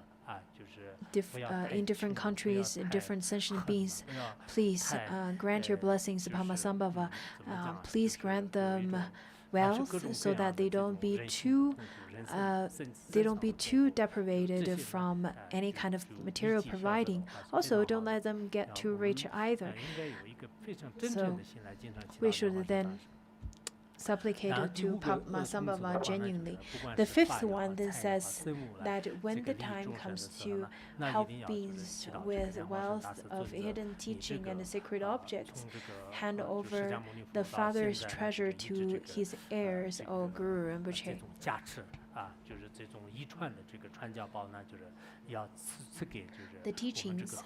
different countries, different sentient beings, please grant your blessings, Padmasambhava. Please grant them wealth so that they don't be too deprivated from any kind of material providing. Also, don't let them get too rich either. So we should then supplicate to Padmasambhava genuinely. The fifth one then says that when the time comes to help beings with wealth of hidden teaching and sacred objects, hand over the Father's treasure to his heirs, O Guru Rinpoche. The teachings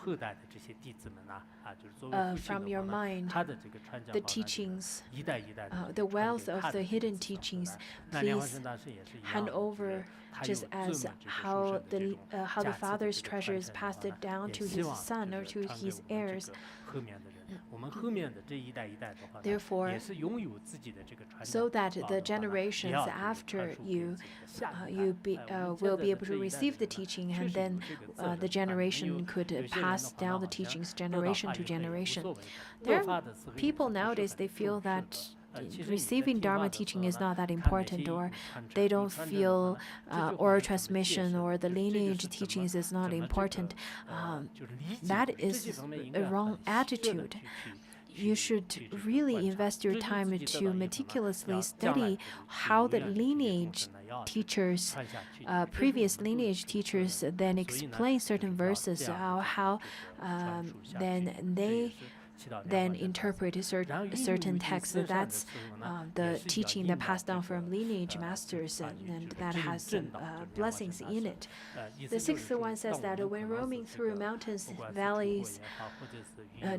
from your mind, the teachings, the wealth of the hidden teachings, please hand over, just as how the Father's treasure is passed down to his son or to his heirs. Therefore, so that the generations after you will be able to receive the teaching, and then the generation could pass down the teachings generation to generation. There are people nowadays, they feel that receiving Dharma teaching is not that important, or they don't feel oral transmission or the lineage teachings is not important. That is a wrong attitude. You should really invest your time to meticulously study how the lineage teachers, previous lineage teachers, then explain certain verses, how then they then interpret a certain text. That's the teaching that passed down from lineage masters, and that has blessings in it. The sixth one says that when roaming through mountains, valleys,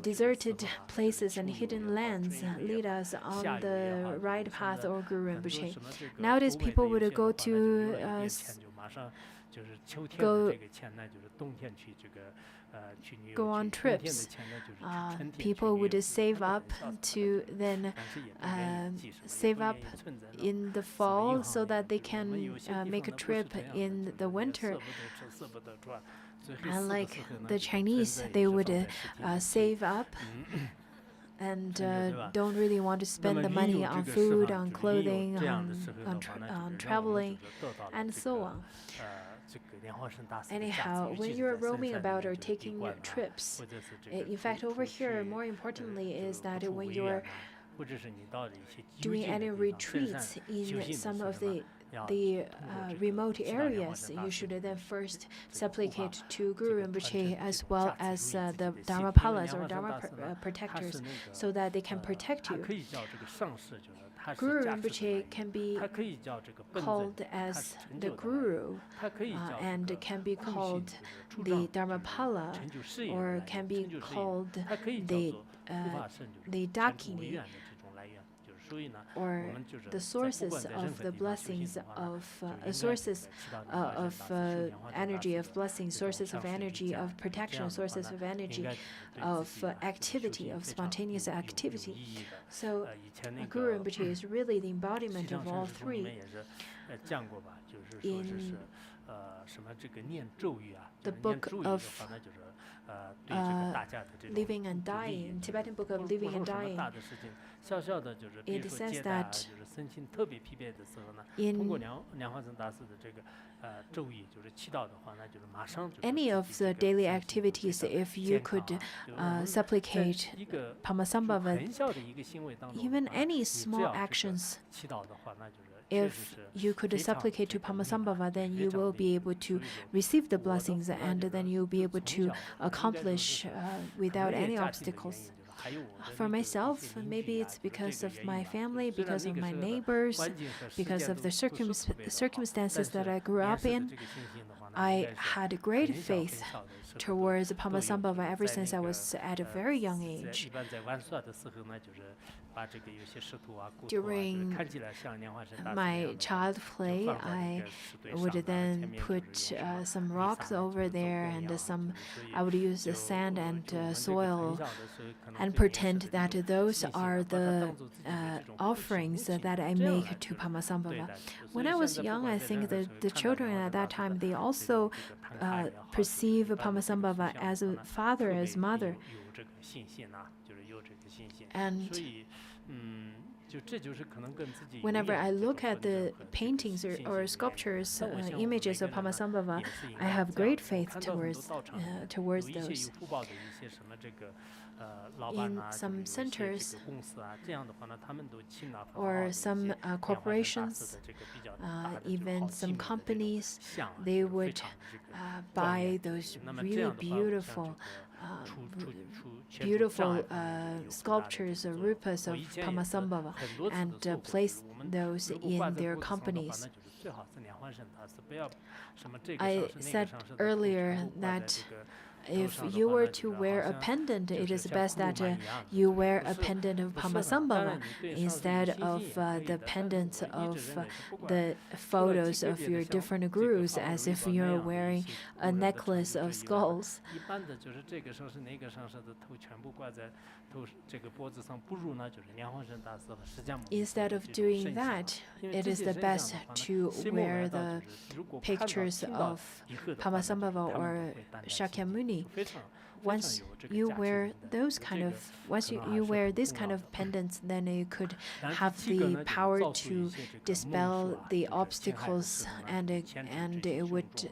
deserted places and hidden lands, lead us on the right path, or Guru Rinpoche. Nowadays, people would go to go on trips. People would save up to then save up in the fall so that they can make a trip in the winter. And like the Chinese, they would save up and don't really want to spend the money on food, on clothing, on traveling, and so on. Anyhow, when you're roaming about or taking trips, in fact, over here, more importantly, is that when you're doing any retreats in some of the remote areas, you should then first supplicate to Guru Rinpoche as well as the Dharmapalas or Dharma protectors, so that they can protect you. Guru Rinpoche can be called as the Guru, and can be called the Dharmapala, or can be called the Dakini, or the sources of the blessings of energy of blessing, sources of energy of protection, sources of energy of activity, of spontaneous activity. So Guru Rinpoche is really the embodiment of all three. In the book of Living and Dying, Tibetan book of Living and Dying, it says that in any of the daily activities, if you could supplicate Padmasambhava, even any small actions, if you could supplicate to Padmasambhava, then you will be able to receive the blessings, and then you'll be able to accomplish without any obstacles. For myself, maybe it's because of my family, because of my neighbors, because of the circumstances that I grew up in. I had great faith towards Padmasambhava ever since I was at a very young age. During my child play, I would then put some rocks over there, and I would use the sand and soil and pretend that those are the offerings that I make to Padmasambhava. When I was young, I think that the children at that time, they also perceive Padmasambhava as a father, as mother. And whenever I look at the paintings or sculptures, images of Padmasambhava, I have great faith towards those. In some centers or some corporations, even some companies, they would buy those really beautiful sculptures or rupas of Padmasambhava and place those in their companies. I said earlier that if you were to wear a pendant, it is best that you wear a pendant of Padmasambhava instead of the pendants of the photos of your different gurus, as if you're wearing a necklace of skulls. Instead of doing that, it is the best to wear the pictures of Padmasambhava or Shakyamuni. Once you wear this kind of pendants, then you could have the power to dispel the obstacles, and it would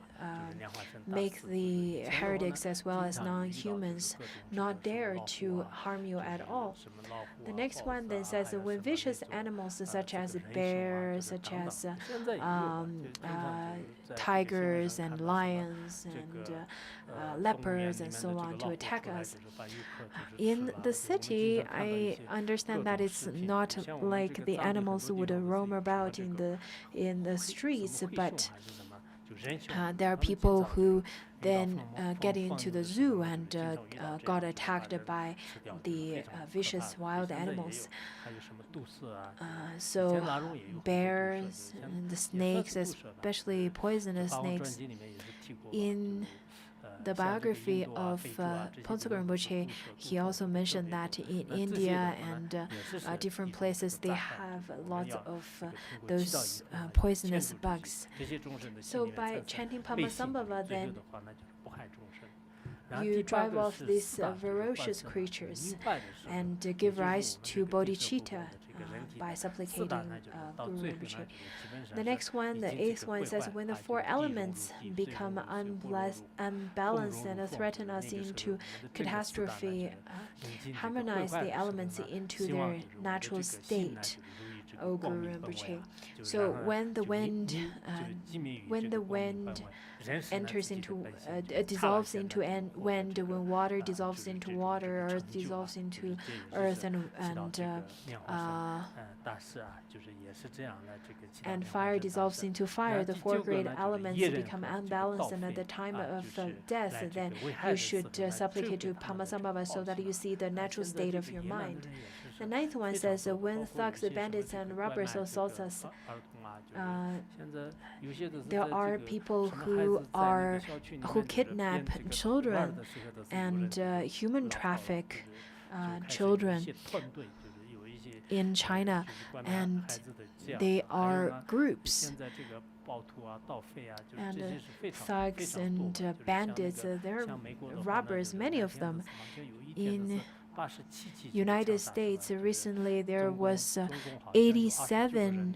make the heretics as well as non-humans not dare to harm you at all. The next one then says, when vicious animals such as bears, such as tigers and lions and leopards and so on, want to attack us. In the city, I understand that it's not like the animals would roam about in the streets, but there are people who then get into the zoo and got attacked by the vicious wild animals. So bears and the snakes, especially poisonous snakes. In the biography of Phuntsok Rinpoche, he also mentioned that in India and different places they have lots of those poisonous bugs. So by chanting Padmasambhava, then you drive off these ferocious creatures and give rise to bodhicitta by supplicating Guru Rinpoche. The next one, the 8th one, says, when the 4 elements become unbalanced and threaten us into catastrophe, harmonize the elements into their natural state, O Guru Rinpoche. So when the wind enters into dissolves into wind, when water dissolves into water, earth dissolves into earth, and fire dissolves into fire, the 4 great elements become unbalanced, and at the time of death, then you should supplicate to Padmasambhava so that you see the natural state of your mind. The 9th one says, when thugs, bandits, and robbers assault us, there are people who kidnap children and human traffic children in China, and they are groups. And thugs and bandits, they're robbers, many of them. In United States, recently there was 87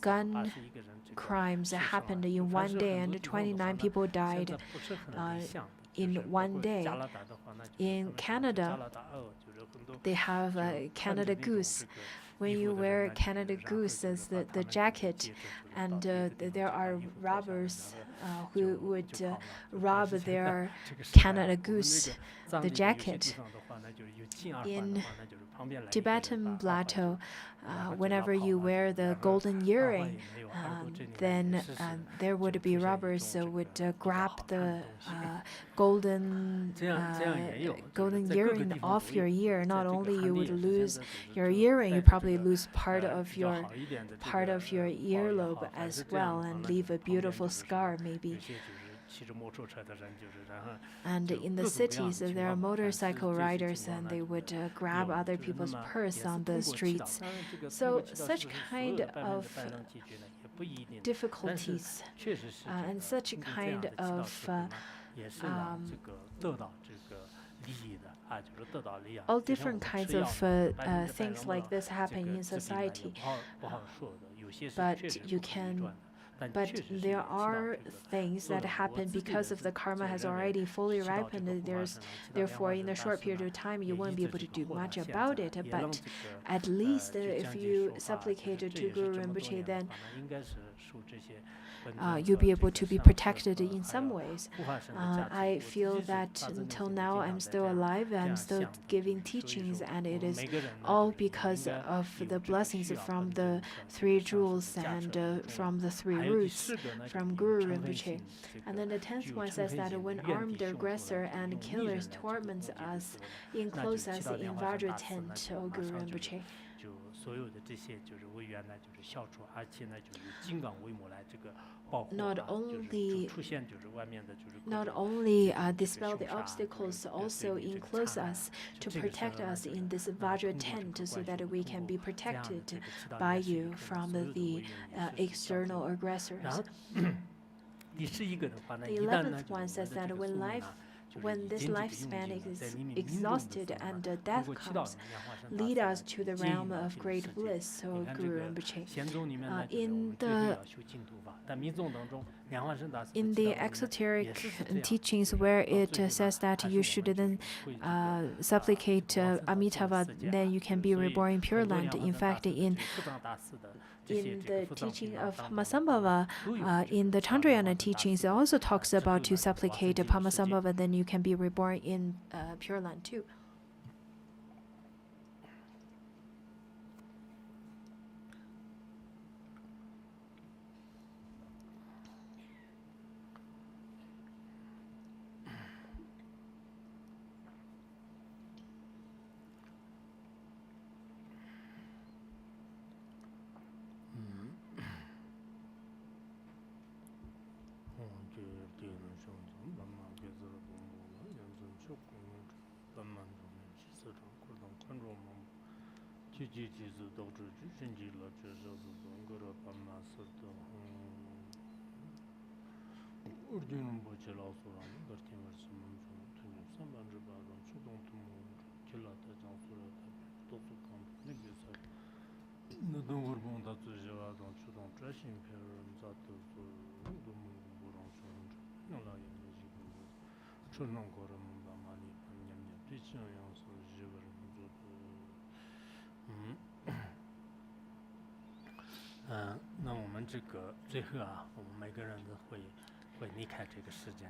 gun crimes that happened in one day, and 29 people died in one day. In Canada, they have Canada Goose. When you wear Canada Goose as the jacket, and there are robbers who would rob their Canada Goose, the jacket. In Tibetan plateau, whenever you wear the golden earring, then there would be robbers who would grab the golden earring off your ear. Not only you would lose your earring, you probably lose part of your earlobe as well, and leave a beautiful scar maybe. And in the cities, there are motorcycle riders, and they would grab other people's purse on the streets. So such kind of difficulties and such kind of all different kinds of things like this happen in society. But there are things that happen because of the karma has already fully ripened. Therefore, in a short period of time, you won't be able to do much about it. But at least if you supplicate to Guru Rinpoche, then you'll be able to be protected in some ways. I feel that until now I'm still alive, I'm still giving teachings, and it is all because of the blessings from the 3 jewels and from the 3 roots from Guru Rinpoche. And then the 10th one says that when armed aggressor and killers torment us, enclose us in Vajra tent, O Guru Rinpoche. Not only dispel the obstacles, also enclose us to protect us in this Vajra tent so that we can be protected by you from the external aggressors. The 11th one says that when this lifespan is exhausted and death comes, lead us to the realm of great bliss, O Guru Rinpoche. In the exoteric teachings where it says that you should then supplicate Amitabha, then you can be reborn in Pure Land. In fact, in in the teaching of Padmasambhava, in the Chandrayana teachings, it also talks about to supplicate Padmasambhava, then you can be reborn in Pure Land too.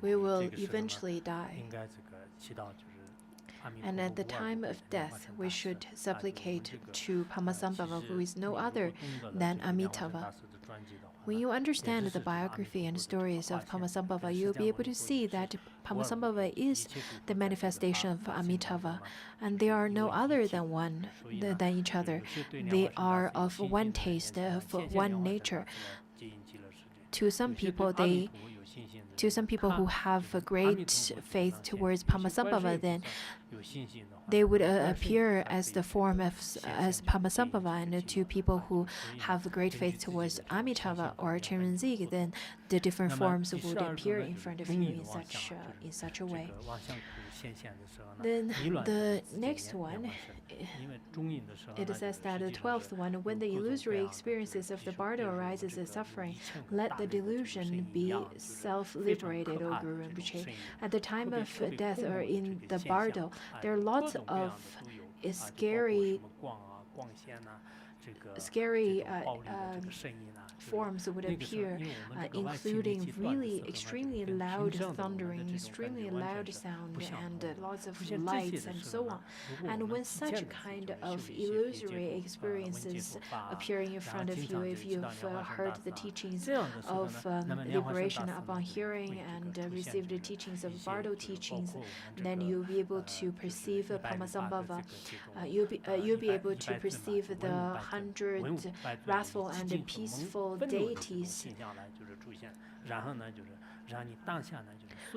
We will eventually die. And at the time of death, we should supplicate to Padmasambhava, who is no other than Amitabha. When you understand the biography and stories of Padmasambhava, you'll be able to see that Padmasambhava is the manifestation of Amitabha, and they are no other than each other. They are of one taste, of one nature. To some people who have a great faith towards Padmasambhava, then they would appear as the form as Padmasambhava, and to people who have great faith towards Amitabha or Chenrezig, then the different forms would appear in front of you in such a way. Then the next one, it says that the 12th one, when the illusory experiences of the bardo arises as suffering, let the delusion be self-liberated, O Guru Rinpoche. At the time of death or in the bardo, there are lots of scary forms would appear, including really extremely loud thundering, extremely loud sound, and lots of lights and so on. And when such kind of illusory experiences appear in front of you, if you've heard the teachings of liberation upon hearing and received the teachings of Bardo teachings, then you'll be able to perceive Padmasambhava. You'll be able to perceive the 100 wrathful and peaceful deities.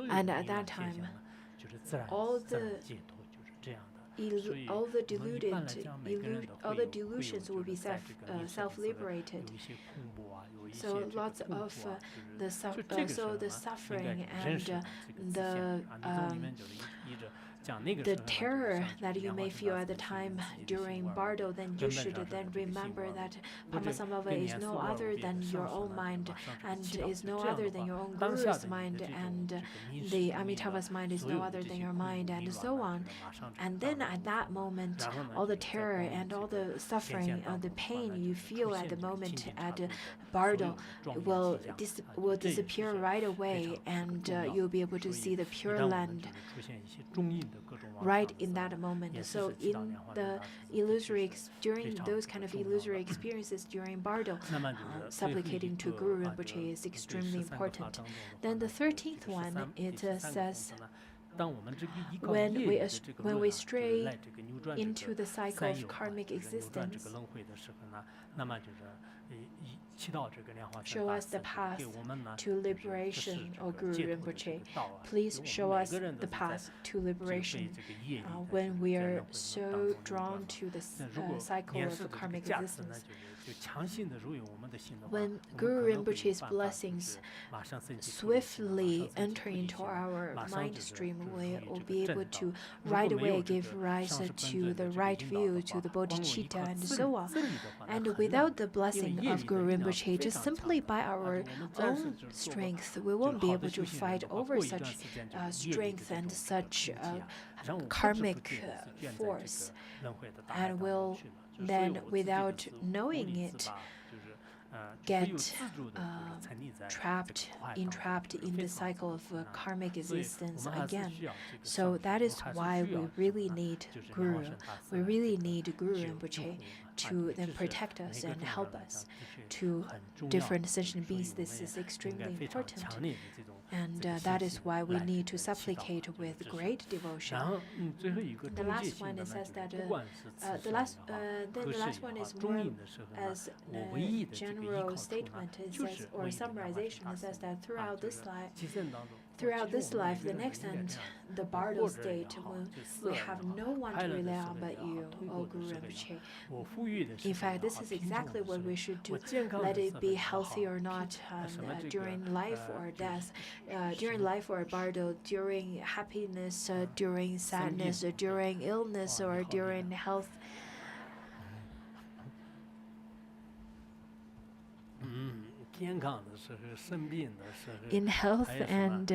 And at that time, all the delusions will be self-liberated. So lots of the suffering and the terror that you may feel at the time during Bardo, then you should then remember that Padmasambhava is no other than your own mind, and is no other than your own Guru's mind, and the Amitabha's mind is no other than your mind, and so on. And then at that moment, all the terror and all the suffering and the pain you feel at the moment at Bardo will disappear right away, and you'll be able to see the Pure Land right in that moment. So in the during those kind of illusory experiences during Bardo, supplicating to Guru Rinpoche is extremely important. Then the 13th one, it says, when we stray into the cycle of karmic existence, show us the path to liberation, O Guru Rinpoche. Please show us the path to liberation when we are so drawn to the cycle of karmic existence. When Guru Rinpoche's blessings swiftly enter into our mind stream, we will be able to right away give rise to the right view, to the bodhicitta, and so on. And without the blessing of Guru Rinpoche, just simply by our own strength, we won't be able to fight over such strength and such karmic force, and will then, without knowing it, get entrapped in the cycle of karmic existence again. So that is why we really need Guru. We really need Guru Rinpoche to then protect us and help us. To different sentient beings, this is extremely important. And that is why we need to supplicate with great devotion. The last one it says that the last one is more as a general statement. It says, or summarization. It says that throughout this life, the next and the bardo state, when we have no one to rely on but you, O Guru Rinpoche. In fact, this is exactly what we should do. Let it be healthy or not, during life or death, during life or bardo, during happiness, during sadness, during illness, or during health. In health and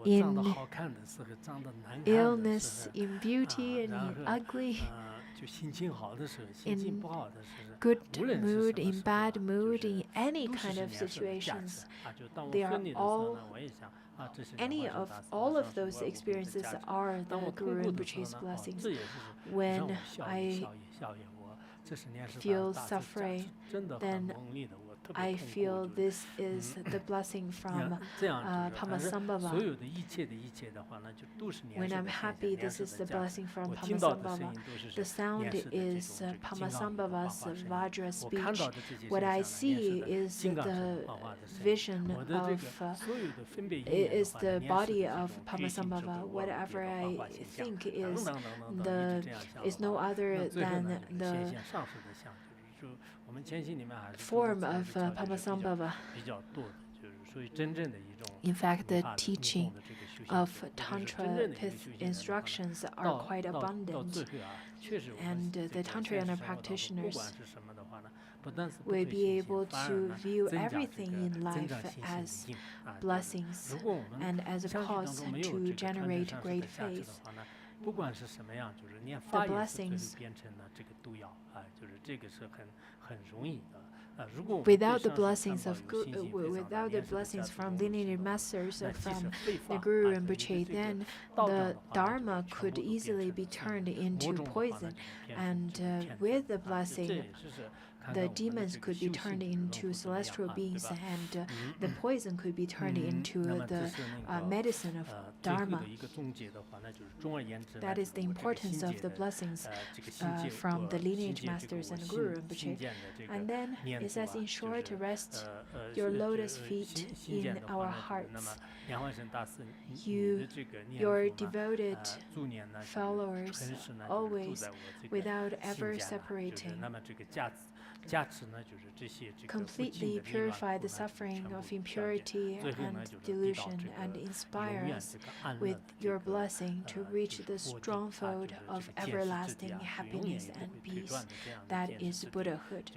in illness, in beauty and in ugly, in good mood, in bad mood, in any kind of situations, they are all. All of those experiences are the Guru Rinpoche's blessings. When I feel suffering, then I feel this is the blessing from Padmasambhava. When I'm happy, this is the blessing from Padmasambhava. The sound is Padmasambhava's Vajra speech. What I see is the vision of, is the body of Padmasambhava. Whatever I think is no other than the form of Padmasambhava. In fact, the teaching of Tantra Pith instructions are quite abundant, and the Tantrayana practitioners will be able to view everything in life as blessings and as a cause to generate great faith. The blessings, without the blessings from lineage masters from the Guru Rinpoche, then the Dharma could easily be turned into poison, and with the blessing, the demons could be turned into celestial beings, and the poison could be turned into the medicine of Dharma. That is the importance of the blessings from the lineage masters and Guru Rinpoche. And then it says, in short, rest your lotus feet in our hearts. Your devoted followers, always, without ever separating, completely purify the suffering of impurity and delusion, and inspire us with your blessing to reach the stronghold of everlasting happiness and peace. That is Buddhahood.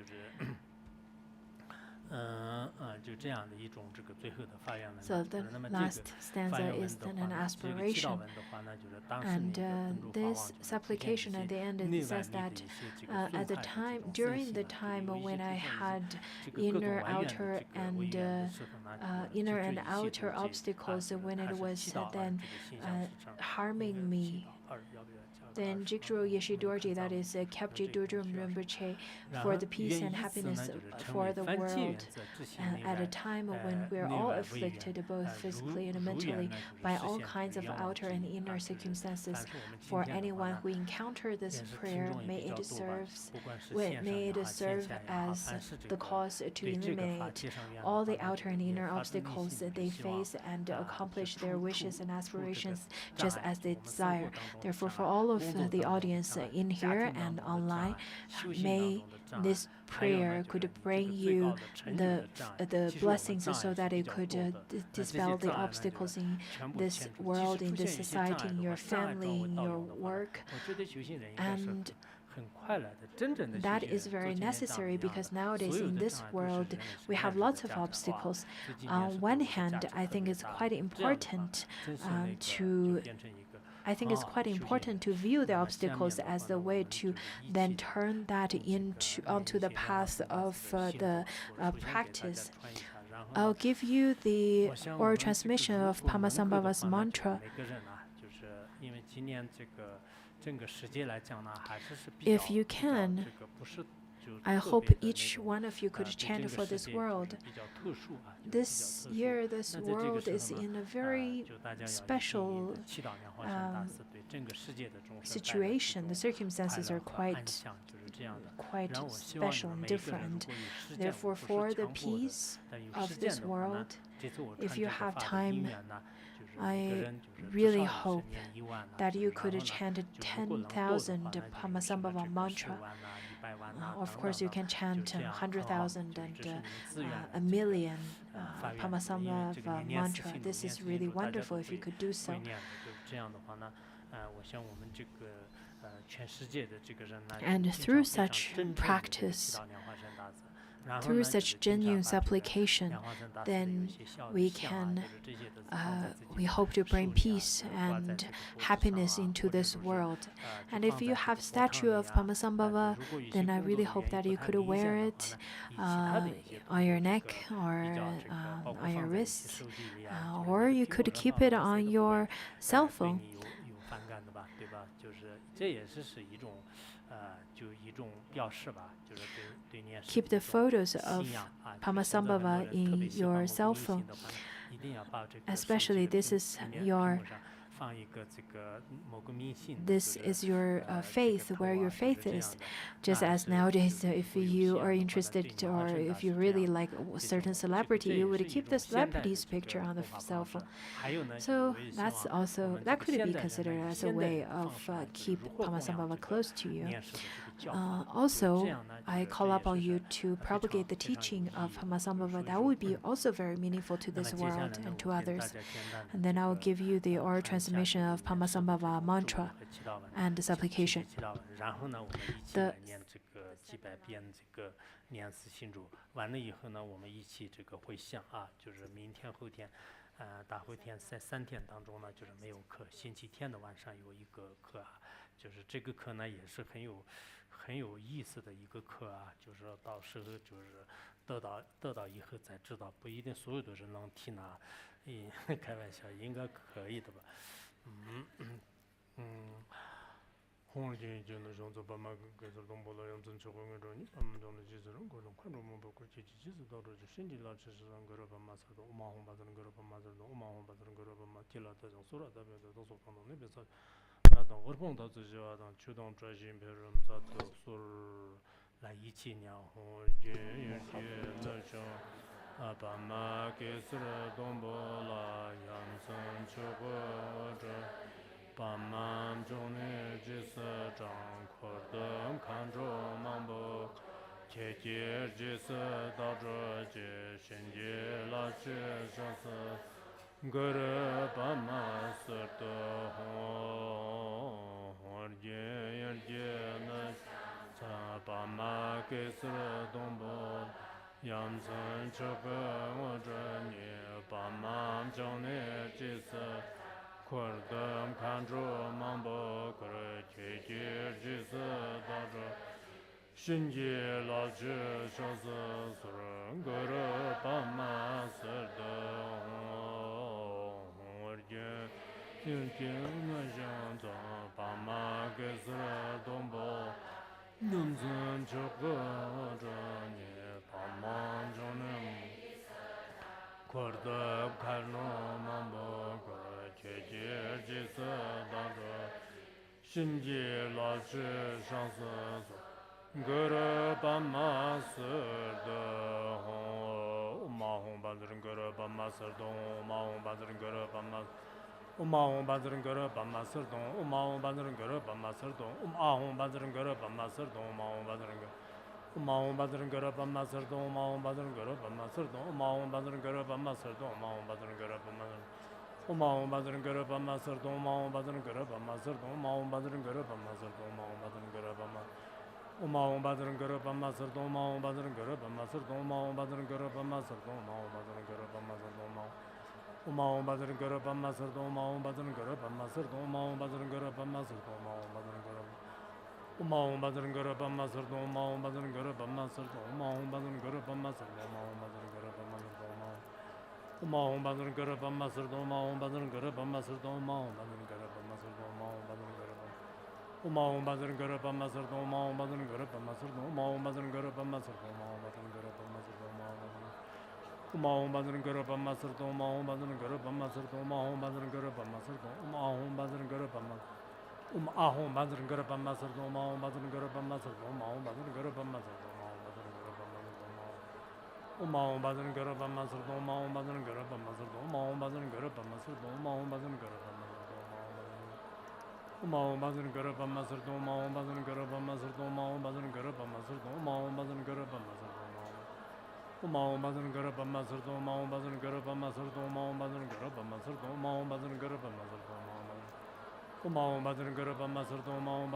So the last stanza is then an aspiration, and this supplication at the end, it says that at the time, during the time when I had inner, outer, and outer obstacles, when it was then harming me, then Jigdro Yeshe Dorje, that is Kyabje Dudjom Rinpoche, for the peace and happiness for the world, at a time when we're all afflicted, both physically and mentally, by all kinds of outer and inner circumstances. For anyone who encounters this prayer, may it serve as the cause to eliminate all the outer and inner obstacles that they face and accomplish their wishes and aspirations just as they desire. Therefore, for all of the audience in here and online, may this prayer could bring you the blessings so that it could dispel the obstacles in this world, in this society, in your family, in your work. And that is very necessary, because nowadays in this world we have lots of obstacles. On one hand, I think it's quite important to I think it's quite important to view the obstacles as the way to then turn that onto the path of the practice. I'll give you the oral transmission of Padmasambhava's mantra. If you can, I hope each one of you could chant for this world. This year, this world is in a very special situation. The circumstances are quite special and different. Therefore, for the peace of this world, if you have time, I really hope that you could chant 10,000 Padmasambhava mantra. Of course, you can chant 100,000 and a million Padmasambhava mantra. This is really wonderful if you could do so. And through such practice, through such genuine supplication, then we hope to bring peace and happiness into this world. And if you have statue of Padmasambhava, then I really hope that you could wear it on your neck or on your wrist, or you could keep it on your cell phone. Keep the photos of Padmasambhava in your cell phone. Especially this is your faith, where your faith is. Just as nowadays, if you are interested or if you really like a certain celebrity, you would keep the celebrity's picture on the cell phone. So that could be considered as a way of keep Padmasambhava close to you. Also, I call upon you to propagate the teaching of Padmasambhava. That would be also very meaningful to this world and to others. And then I will give you the oral transmission of Padmasambhava mantra and the supplication. Umau Badran Guru Pamasar to Umau Badran Guru Pamasar to Umau Badran Guru Pamasar to Umau Badran Guru Pamasar to Umau Badran Guru Pamasar to Umau Badran Guru Pamasar to Umau Badran Guru Pamasar to Umau Badran Guru Pamasar to Umau Badran Guru Pamasar to Umau Badran Guru Pamasar to Umau Badran Guru Pamasar to Umau Badran Guru Pamasar to Umau Badran Guru Pamasar to Umau Badran Guru Pamasar to Umau Badran Guru Pamasar Ahum Badran Guru Pamasar to Umau Badran Guru Pamasar to Umau Badran Guru Pamasar to Umau Badran Guru Pamasar to Umau Badran Guru Pamasar to Umau Badran Guru Pamasar to Umau Badran Guru Umau Badran Guru Pamasar to Umau Badran Guru Pamasar to Umau Badran Guru Pamasar to Umau Badran Guru Pamasar Umau Badran Guru Pamasar to Umau Badran Guru Pamasar to Umau Badran Guru Pamasar to Umau Badran Guru Pamasar to Umau Badran Guru Pamasar to Umau Badran Guru Pamasar to Umau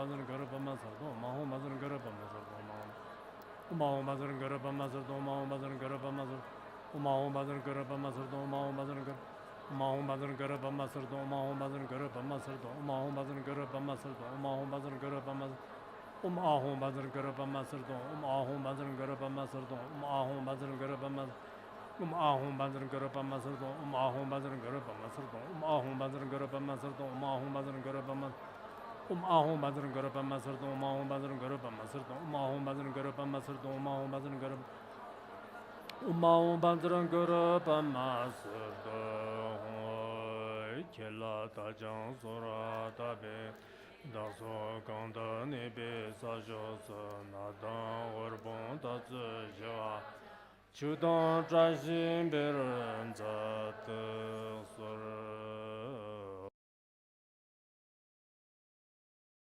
Badran Guru Pamasar to Umau Badran Guru Pamasar to Umau Badran Guru Pamasar Umau Badran Guru Pamasar to Umau Badran Guru Umau Badran Guru Pamasar to Umau Badran Guru Pamasar to Umau Badran Guru Pamasar to Umau Badran Guru Pamasar Ahum Badran Guru Pamasar to Ahum Badran Guru Pamasar to Ahum Badran Guru Pamasar Ahum Badran Guru Pamasar to Ahum Badran Guru Pamasar to Ahum Badran Guru Pamasar to Ahum Badran Guru Pamasar Ahum Badran Guru Pamasar to Ahum Badran Guru Pamasar to Ahum Badran Guru Pamasar to Ahum Badran Guru Umau Badran Guru Pamasar to Kela Tajang Sura Tabe Daso Kanda Nebe Sajo Nadan Orbon Tatsu Jwa Chudan Trashin Beran Zat